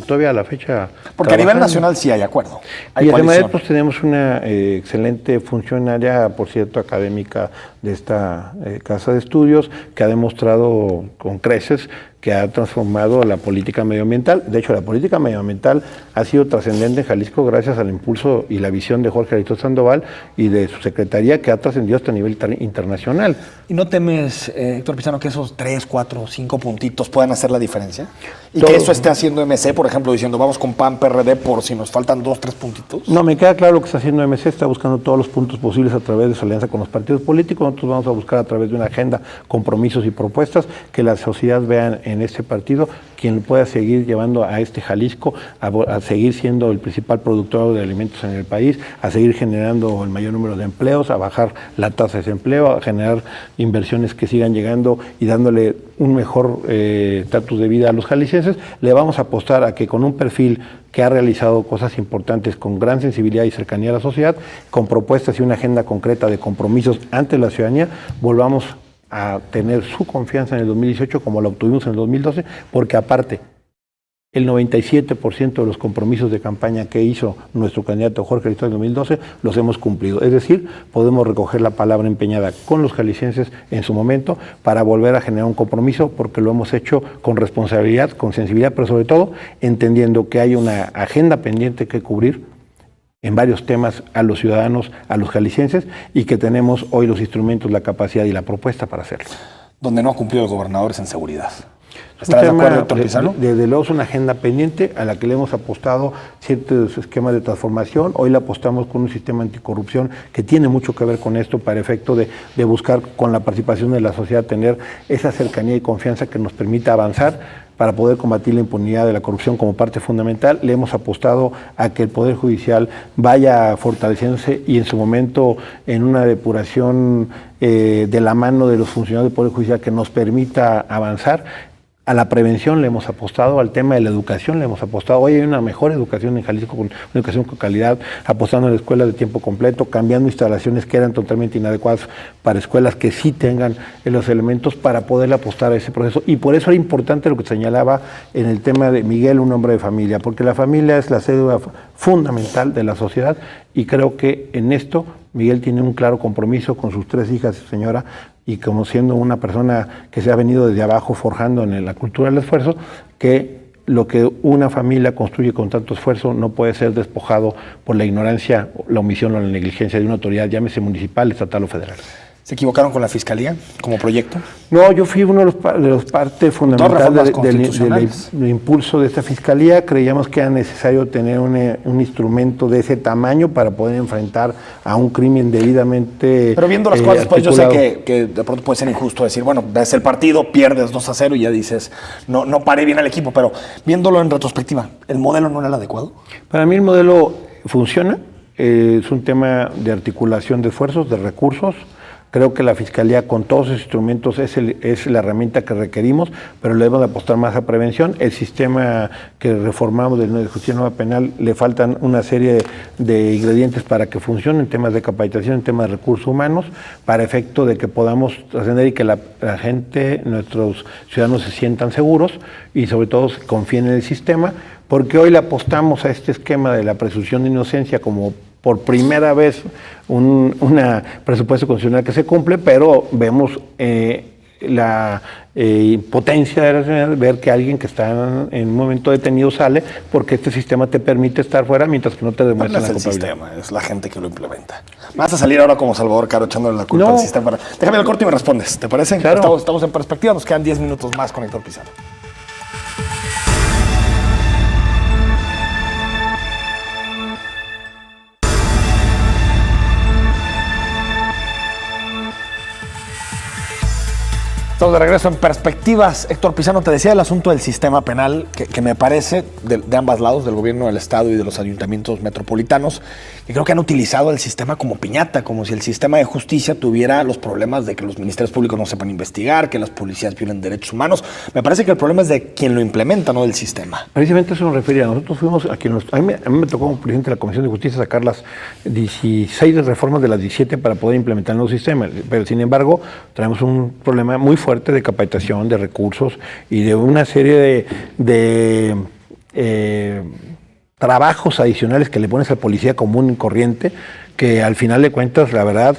Todavía a la fecha. Porque a nivel nacional sí hay acuerdo. Y además pues tenemos una excelente funcionaria, por cierto, académica de esta casa de estudios, que ha demostrado con creces que ha transformado la política medioambiental. De hecho, la política medioambiental ha sido trascendente en Jalisco gracias al impulso y la visión de Jorge Aristóteles Sandoval y de su secretaría, que ha trascendido hasta nivel internacional. ¿Y no temes, Héctor Pizano, que esos 3, 4, 5 puntitos puedan hacer la diferencia? ¿Y que eso esté haciendo MC, por ejemplo, diciendo vamos con PAN, PRD por si nos faltan 2, 3 puntitos? No, me queda claro lo que está haciendo MC, está buscando todos los puntos posibles a través de su alianza con los partidos políticos. Nosotros vamos a buscar a través de una agenda, compromisos y propuestas que la sociedad vean en este partido quien pueda seguir llevando a este Jalisco a seguir siendo el principal productor de alimentos en el país, a seguir generando el mayor número de empleos, a bajar la tasa de desempleo, a generar inversiones que sigan llegando y dándole un mejor estatus de vida a los jaliscienses. Le vamos a apostar a que con un perfil que ha realizado cosas importantes con gran sensibilidad y cercanía a la sociedad, con propuestas y una agenda concreta de compromisos ante la ciudadanía, volvamos a tener su confianza en el 2018 como la obtuvimos en el 2012, porque aparte, el 97% de los compromisos de campaña que hizo nuestro candidato Jorge Aristóteles en 2012 los hemos cumplido. Es decir, podemos recoger la palabra empeñada con los jaliscienses en su momento para volver a generar un compromiso, porque lo hemos hecho con responsabilidad, con sensibilidad, pero sobre todo entendiendo que hay una agenda pendiente que cubrir en varios temas a los ciudadanos, a los jaliscienses, y que tenemos hoy los instrumentos, la capacidad y la propuesta para hacerlo. Donde no ha cumplido el gobernador es en seguridad. ¿Estás de acuerdo, Héctor Pizano? Desde luego es una agenda pendiente a la que le hemos apostado ciertos esquemas de transformación. Hoy le apostamos con un sistema anticorrupción que tiene mucho que ver con esto para efecto de buscar con la participación de la sociedad tener esa cercanía y confianza que nos permita avanzar para poder combatir la impunidad de la corrupción como parte fundamental. Le hemos apostado a que el Poder Judicial vaya fortaleciéndose y en su momento en una depuración de la mano de los funcionarios del Poder Judicial que nos permita avanzar. A la prevención le hemos apostado, al tema de la educación le hemos apostado. Hoy hay una mejor educación en Jalisco, una educación con calidad, apostando en escuelas de tiempo completo, cambiando instalaciones que eran totalmente inadecuadas para escuelas que sí tengan los elementos para poder apostar a ese proceso. Y por eso era importante lo que señalaba en el tema de Miguel, un hombre de familia, porque la familia es la célula fundamental de la sociedad, y creo que en esto Miguel tiene un claro compromiso con sus 3 hijas, señora, y como siendo una persona que se ha venido desde abajo forjando en la cultura del esfuerzo, que lo que una familia construye con tanto esfuerzo no puede ser despojado por la ignorancia, la omisión o la negligencia de una autoridad, llámese municipal, estatal o federal. ¿Se equivocaron con la Fiscalía como proyecto? No, yo fui uno de los partes fundamentales del impulso de esta Fiscalía. Creíamos que era necesario tener un instrumento de ese tamaño para poder enfrentar a un crimen debidamente. Pero viendo las cosas, pues yo sé que de pronto puede ser injusto decir, bueno, ves el partido, pierdes 2-0 y ya dices, no paré bien al equipo, pero viéndolo en retrospectiva, ¿el modelo no era el adecuado? Para mí el modelo funciona, es un tema de articulación de esfuerzos, de recursos. Creo que la Fiscalía con todos sus instrumentos es la herramienta que requerimos, pero le debemos de apostar más a prevención. El sistema que reformamos de justicia nueva penal le faltan una serie de ingredientes para que funcione en temas de capacitación, en temas de recursos humanos, para efecto de que podamos trascender y que la gente, nuestros ciudadanos se sientan seguros y sobre todo confíen en el sistema, porque hoy le apostamos a este esquema de la presunción de inocencia como por primera vez un presupuesto constitucional que se cumple, pero vemos la impotencia de ver que alguien que está en un momento detenido sale, porque este sistema te permite estar fuera mientras que no te demuestran la culpabilidad. No es el sistema, es la gente que lo implementa. Vas a salir ahora como Salvador Caro echándole la culpa al sistema. Déjame el corte y me respondes, ¿te parece? Claro. Estamos en perspectiva, nos quedan 10 minutos más con Héctor Pizarro. Estamos de regreso en Perspectivas. Héctor Pizarro, te decía el asunto del sistema penal, que me parece, de ambos lados, del gobierno del Estado y de los ayuntamientos metropolitanos, que creo que han utilizado el sistema como piñata, como si el sistema de justicia tuviera los problemas de que los ministerios públicos no sepan investigar, que las policías violen derechos humanos. Me parece que el problema es de quien lo implementa, no del sistema. Precisamente eso nos refería. Nosotros fuimos a mí me tocó como presidente de la Comisión de Justicia sacar las 16 reformas de las 17 para poder implementar el nuevo sistema. Pero sin embargo, traemos un problema muy fuerte de capacitación, de recursos y de una serie de trabajos adicionales que le pones al policía común y corriente, que al final de cuentas, la verdad,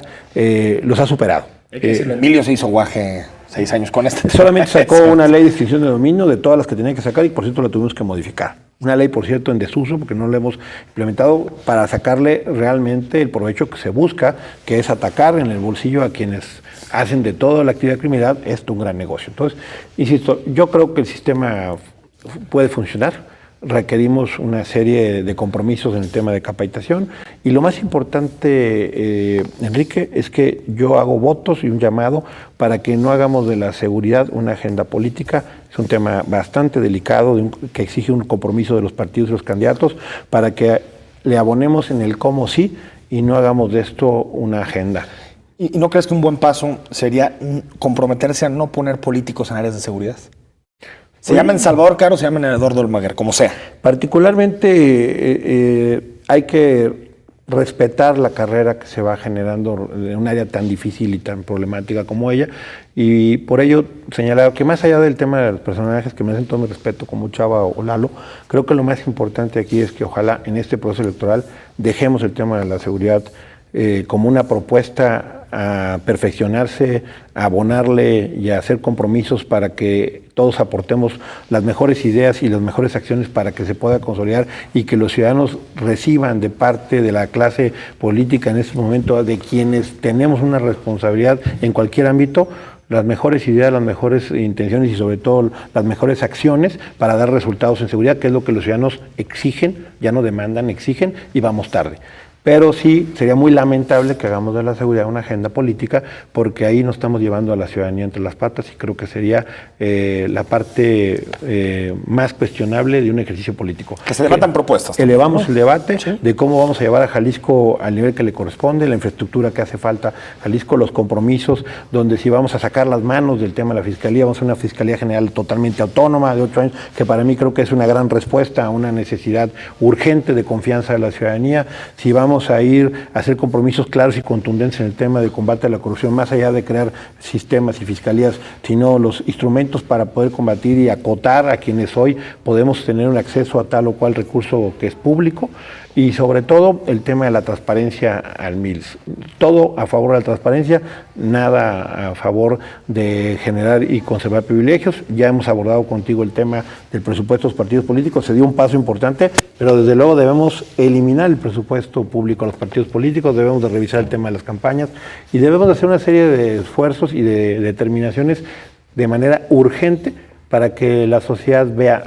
los ha superado. Emilio se hizo guaje 6 años con este. Solamente sacó una ley de extinción de dominio de todas las que tenía que sacar, y por cierto la tuvimos que modificar. Una ley, por cierto, en desuso, porque no la hemos implementado para sacarle realmente el provecho que se busca, que es atacar en el bolsillo a quienes hacen de toda la actividad criminal esto un gran negocio. Entonces, insisto, yo creo que el sistema puede funcionar. Requerimos una serie de compromisos en el tema de capacitación, y lo más importante, Enrique, es que yo hago votos y un llamado para que no hagamos de la seguridad una agenda política. Es un tema bastante delicado que exige un compromiso de los partidos y los candidatos para que le abonemos en el cómo sí y no hagamos de esto una agenda. ¿Y no crees que un buen paso sería comprometerse a no poner políticos en áreas de seguridad? Se llamen Salvador Caro, se llamen Eduardo Almaguer, como sea. Particularmente hay que respetar la carrera que se va generando en un área tan difícil y tan problemática como ella, y por ello señalar que más allá del tema de los personajes que merecen todo mi respeto como Chava o Lalo, creo que lo más importante aquí es que ojalá en este proceso electoral dejemos el tema de la seguridad como una propuesta a perfeccionarse, a abonarle y a hacer compromisos para que todos aportemos las mejores ideas y las mejores acciones para que se pueda consolidar y que los ciudadanos reciban de parte de la clase política en este momento, de quienes tenemos una responsabilidad en cualquier ámbito, las mejores ideas, las mejores intenciones y sobre todo las mejores acciones para dar resultados en seguridad, que es lo que los ciudadanos exigen, ya no demandan, exigen, y vamos tarde. Pero sí, sería muy lamentable que hagamos de la seguridad una agenda política, porque ahí nos estamos llevando a la ciudadanía entre las patas y creo que sería la parte más cuestionable de un ejercicio político. Que se debatan propuestas. Elevamos el debate de cómo vamos a llevar a Jalisco al nivel que le corresponde, la infraestructura que hace falta a Jalisco, los compromisos, donde si vamos a sacar las manos del tema de la Fiscalía, vamos a una Fiscalía General totalmente autónoma de 8 años, que para mí creo que es una gran respuesta a una necesidad urgente de confianza de la ciudadanía. Si vamos a ir a hacer compromisos claros y contundentes en el tema de combate a la corrupción, más allá de crear sistemas y fiscalías, sino los instrumentos para poder combatir y acotar a quienes hoy podemos tener un acceso a tal o cual recurso que es público, y sobre todo el tema de la transparencia al MILS. Todo a favor de la transparencia, nada a favor de generar y conservar privilegios. Ya hemos abordado contigo el tema del presupuesto de los partidos políticos, se dio un paso importante, pero desde luego debemos eliminar el presupuesto público a los partidos políticos, debemos de revisar el tema de las campañas y debemos de hacer una serie de esfuerzos y de determinaciones de manera urgente para que la sociedad vea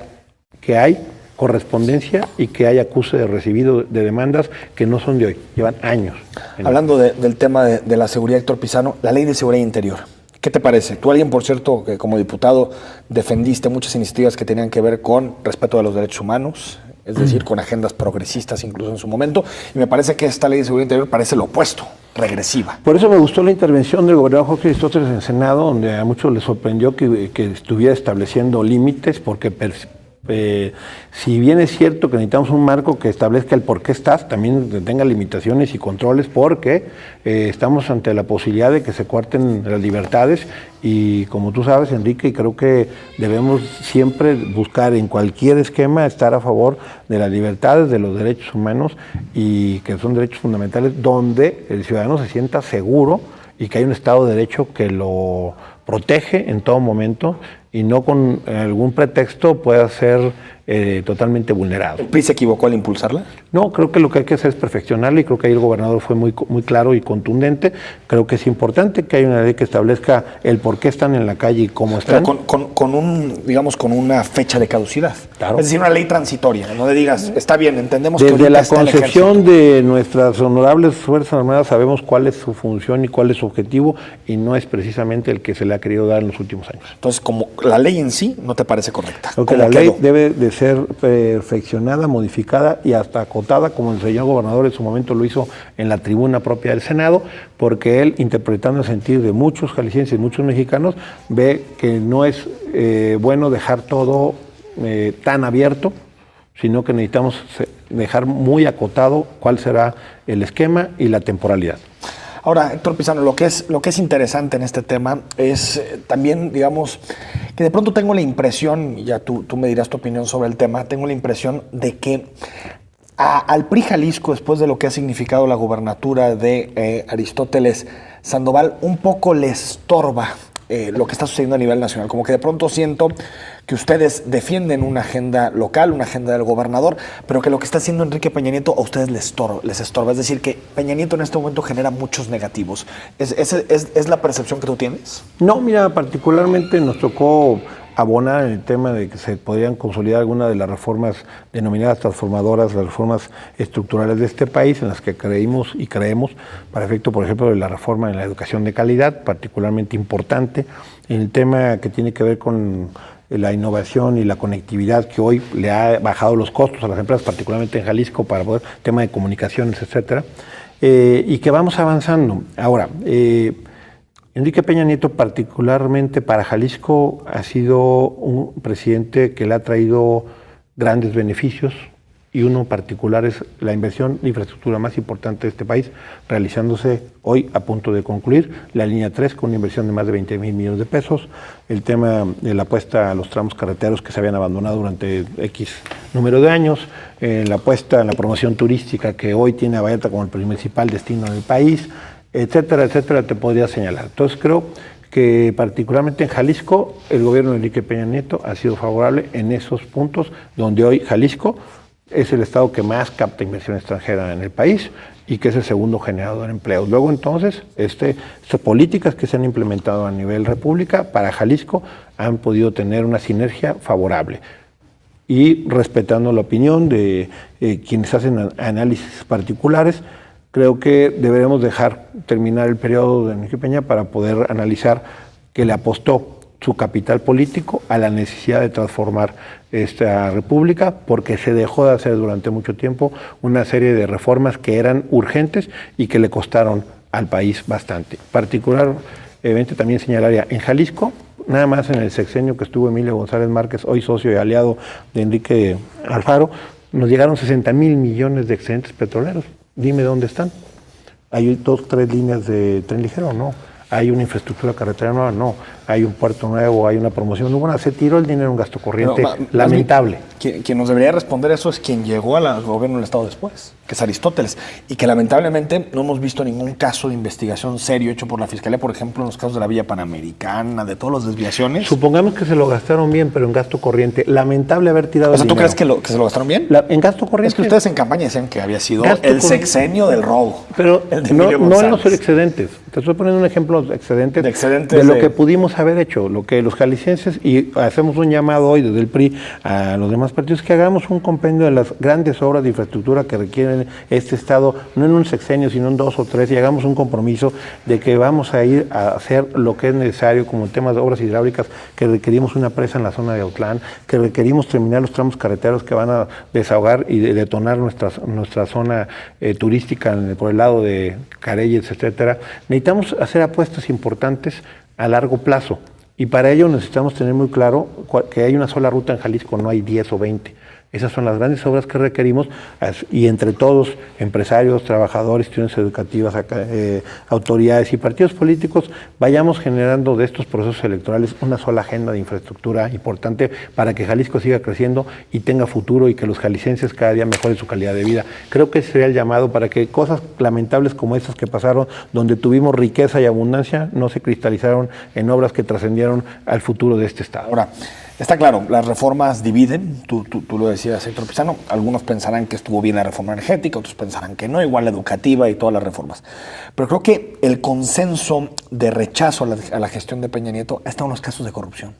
que hay correspondencia y que hay acuse de recibido de demandas que no son de hoy, llevan años. Hablando del tema de la seguridad, Héctor Pizano, la ley de seguridad interior, ¿qué te parece? Tú, alguien, por cierto, que como diputado defendiste muchas iniciativas que tenían que ver con respeto de los derechos humanos, es decir, con agendas progresistas incluso en su momento, y me parece que esta ley de seguridad interior parece lo opuesto, regresiva. Por eso me gustó la intervención del gobernador Jorge Aristóteles en el Senado, donde a muchos les sorprendió que estuviera estableciendo límites, porque si bien es cierto que necesitamos un marco que establezca el por qué estás, también tenga limitaciones y controles, porque estamos ante la posibilidad de que se coarten las libertades y, como tú sabes, Enrique, y creo que debemos siempre buscar en cualquier esquema estar a favor de las libertades, de los derechos humanos, y que son derechos fundamentales donde el ciudadano se sienta seguro y que hay un Estado de Derecho que lo protege en todo momento y no con algún pretexto pueda ser totalmente vulnerado. ¿El PRI se equivocó al impulsarla? No, creo que lo que hay que hacer es perfeccionarla y creo que ahí el gobernador fue muy claro y contundente. Creo que es importante que haya una ley que establezca el por qué están en la calle y cómo están. Pero con una fecha de caducidad. Claro. Es decir, una ley transitoria, no le digas, está bien, entendemos desde que la está el concepción de nuestras honorables Fuerzas Armadas sabemos cuál es su función y cuál es su objetivo, y no es precisamente el que se le ha querido dar en los últimos años. Entonces, como la ley en sí no te parece correcta. Creo que la ley debe de ser perfeccionada, modificada y hasta acotada, como el señor gobernador en su momento lo hizo en la tribuna propia del Senado, porque él, interpretando el sentir de muchos jaliscienses y muchos mexicanos, ve que no es bueno dejar todo tan abierto, sino que necesitamos dejar muy acotado cuál será el esquema y la temporalidad. Ahora, Héctor Pizano, lo que es interesante en este tema es también, digamos, que de pronto tengo la impresión, y ya tú me dirás tu opinión sobre el tema, tengo la impresión de que al PRI Jalisco, después de lo que ha significado la gubernatura de Aristóteles Sandoval, un poco le estorba lo que está sucediendo a nivel nacional. Como que de pronto siento que ustedes defienden una agenda local, una agenda del gobernador, pero que lo que está haciendo Enrique Peña Nieto a ustedes les estorba. Es decir, que Peña Nieto en este momento genera muchos negativos. ¿Es la percepción que tú tienes? No, mira, particularmente nos tocó abonar en el tema de que se podrían consolidar algunas de las reformas denominadas transformadoras, las reformas estructurales de este país, en las que creímos y creemos, para efecto, por ejemplo, de la reforma en la educación de calidad, particularmente importante, en el tema que tiene que ver con la innovación y la conectividad, que hoy le ha bajado los costos a las empresas, particularmente en Jalisco, para poder, tema de comunicaciones, etcétera, y que vamos avanzando. Ahora, Enrique Peña Nieto, particularmente para Jalisco, ha sido un presidente que le ha traído grandes beneficios, y uno particular es la inversión de infraestructura más importante de este país, realizándose hoy a punto de concluir, la línea 3 con una inversión de más de 20,000 millones de pesos, el tema de la apuesta a los tramos carreteros que se habían abandonado durante X número de años, la apuesta en la promoción turística que hoy tiene a Vallarta como el principal destino del país, etcétera, etcétera, te podría señalar. Entonces creo que particularmente en Jalisco el gobierno de Enrique Peña Nieto ha sido favorable en esos puntos, donde hoy Jalisco es el estado que más capta inversión extranjera en el país y que es el segundo generador de empleos. Luego entonces, estas políticas que se han implementado a nivel república para Jalisco han podido tener una sinergia favorable. Y respetando la opinión de quienes hacen análisis particulares, Creo que deberemos dejar terminar el periodo de Enrique Peña para poder analizar que le apostó su capital político a la necesidad de transformar esta república, porque se dejó de hacer durante mucho tiempo una serie de reformas que eran urgentes y que le costaron al país bastante. Particularmente también señalaría en Jalisco, nada más en el sexenio que estuvo Emilio González Márquez, hoy socio y aliado de Enrique Alfaro, nos llegaron 60,000 millones de excedentes petroleros. Dime dónde están. ¿Hay 2, 3 líneas de tren ligero? No. ¿Hay una infraestructura carretera nueva? No. ¿Hay un puerto nuevo? ¿Hay una promoción? No, bueno, se tiró el dinero en gasto corriente. No, lamentable. Quien nos debería responder eso es quien llegó al gobierno del Estado después, que es Aristóteles. Y que lamentablemente no hemos visto ningún caso de investigación serio hecho por la Fiscalía, por ejemplo, en los casos de la Villa Panamericana, de todas las desviaciones. Supongamos que se lo gastaron bien, pero en gasto corriente. Lamentable haber tirado el dinero. ¿Tú crees que se lo gastaron bien? En gasto corriente. Es que ustedes en campaña decían que había sido el sexenio del robo. Pero no en los excedentes. Te estoy poniendo un ejemplo de excedentes de lo que pudimos haber hecho, lo que los jaliscienses, y hacemos un llamado hoy desde el PRI a los demás partidos, que hagamos un compendio de las grandes obras de infraestructura que requieren este Estado, no en un sexenio, sino en 2 o 3, y hagamos un compromiso de que vamos a ir a hacer lo que es necesario, como temas de obras hidráulicas, que requerimos una presa en la zona de Autlán, que requerimos terminar los tramos carreteros que van a desahogar y detonar nuestra zona turística por el lado de Careyes, etcétera. Necesitamos hacer apuestas importantes a largo plazo, y para ello necesitamos tener muy claro que hay una sola ruta en Jalisco, no hay 10 o 20. Esas son las grandes obras que requerimos, y entre todos, empresarios, trabajadores, instituciones educativas, autoridades y partidos políticos, vayamos generando de estos procesos electorales una sola agenda de infraestructura importante para que Jalisco siga creciendo y tenga futuro, y que los jaliscienses cada día mejoren su calidad de vida. Creo que ese sería el llamado para que cosas lamentables como estas que pasaron, donde tuvimos riqueza y abundancia, no se cristalizaron en obras que trascendieron al futuro de este Estado. Ahora, está claro, las reformas dividen, tú lo decías, Héctor Pizano, algunos pensarán que estuvo bien la reforma energética, otros pensarán que no, igual la educativa y todas las reformas. Pero creo que el consenso de rechazo a la gestión de Peña Nieto ha estado en los casos de corrupción.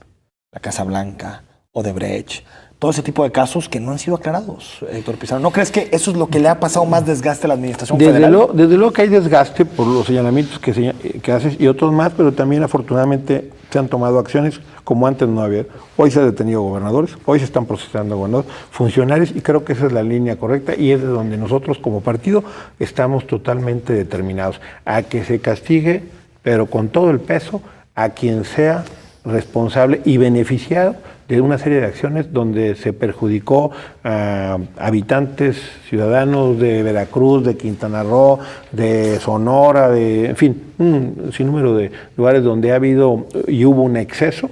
La Casa Blanca, Odebrecht, todo ese tipo de casos que no han sido aclarados, Héctor Pizano. ¿No crees que eso es lo que le ha pasado más desgaste a la administración federal? Desde luego que hay desgaste por los señalamientos que haces y otros más, pero también afortunadamente se han tomado acciones como antes no había. Hoy se han detenido gobernadores, hoy se están procesando gobernadores, funcionarios, y creo que esa es la línea correcta, y es de donde nosotros como partido estamos totalmente determinados a que se castigue, pero con todo el peso, a quien sea responsable y beneficiado de una serie de acciones donde se perjudicó a habitantes, ciudadanos de Veracruz, de Quintana Roo, de Sonora, en fin, un sinnúmero de lugares donde ha habido y hubo un exceso,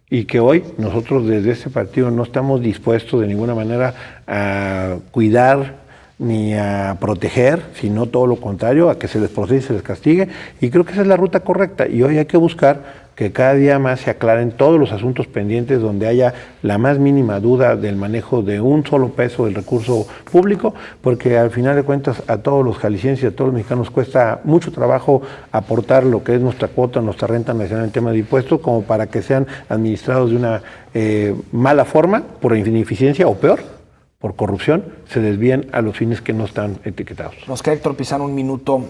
y que hoy nosotros desde este partido no estamos dispuestos de ninguna manera a cuidar ni a proteger, sino todo lo contrario, a que se les procese y se les castigue, y creo que esa es la ruta correcta, y hoy hay que buscar que cada día más se aclaren todos los asuntos pendientes donde haya la más mínima duda del manejo de un solo peso del recurso público, porque al final de cuentas a todos los jaliscienses y a todos los mexicanos cuesta mucho trabajo aportar lo que es nuestra cuota, nuestra renta nacional en tema de impuestos, como para que sean administrados de una mala forma, por ineficiencia o peor, por corrupción, se desvíen a los fines que no están etiquetados. Nos queda, Héctor Pizano, un minuto.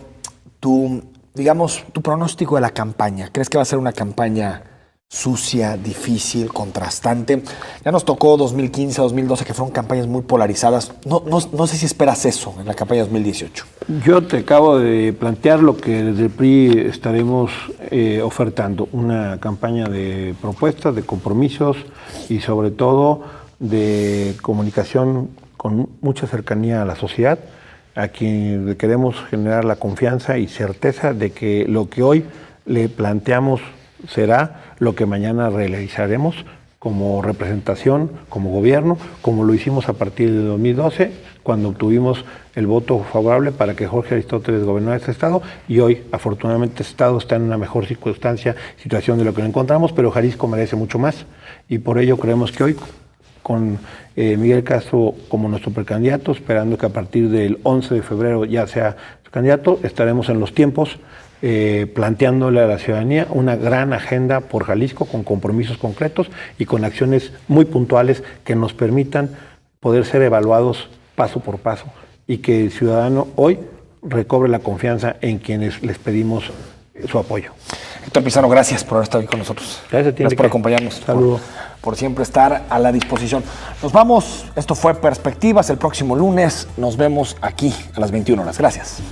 Tu pronóstico de la campaña. ¿Crees que va a ser una campaña sucia, difícil, contrastante? Ya nos tocó 2015, 2012, que fueron campañas muy polarizadas. No sé si esperas eso en la campaña 2018. Yo te acabo de plantear lo que desde el PRI estaremos ofertando. Una campaña de propuestas, de compromisos y sobre todo de comunicación con mucha cercanía a la sociedad, a quien le queremos generar la confianza y certeza de que lo que hoy le planteamos será lo que mañana realizaremos como representación, como gobierno, como lo hicimos a partir de 2012, cuando obtuvimos el voto favorable para que Jorge Aristóteles gobernara este Estado, y hoy, afortunadamente, este Estado está en una mejor situación de lo que lo encontramos, pero Jalisco merece mucho más, y por ello creemos que hoy, con Miguel Castro como nuestro precandidato, esperando que a partir del 11 de febrero ya sea candidato, estaremos en los tiempos planteándole a la ciudadanía una gran agenda por Jalisco con compromisos concretos y con acciones muy puntuales que nos permitan poder ser evaluados paso por paso, y que el ciudadano hoy recobre la confianza en quienes les pedimos su apoyo. Héctor Pizarro, gracias por haber estado aquí con nosotros. Gracias por acompañarnos. Saludos. Por siempre estar a la disposición. Nos vamos. Esto fue Perspectivas. El próximo lunes nos vemos aquí a las 21 horas. Gracias.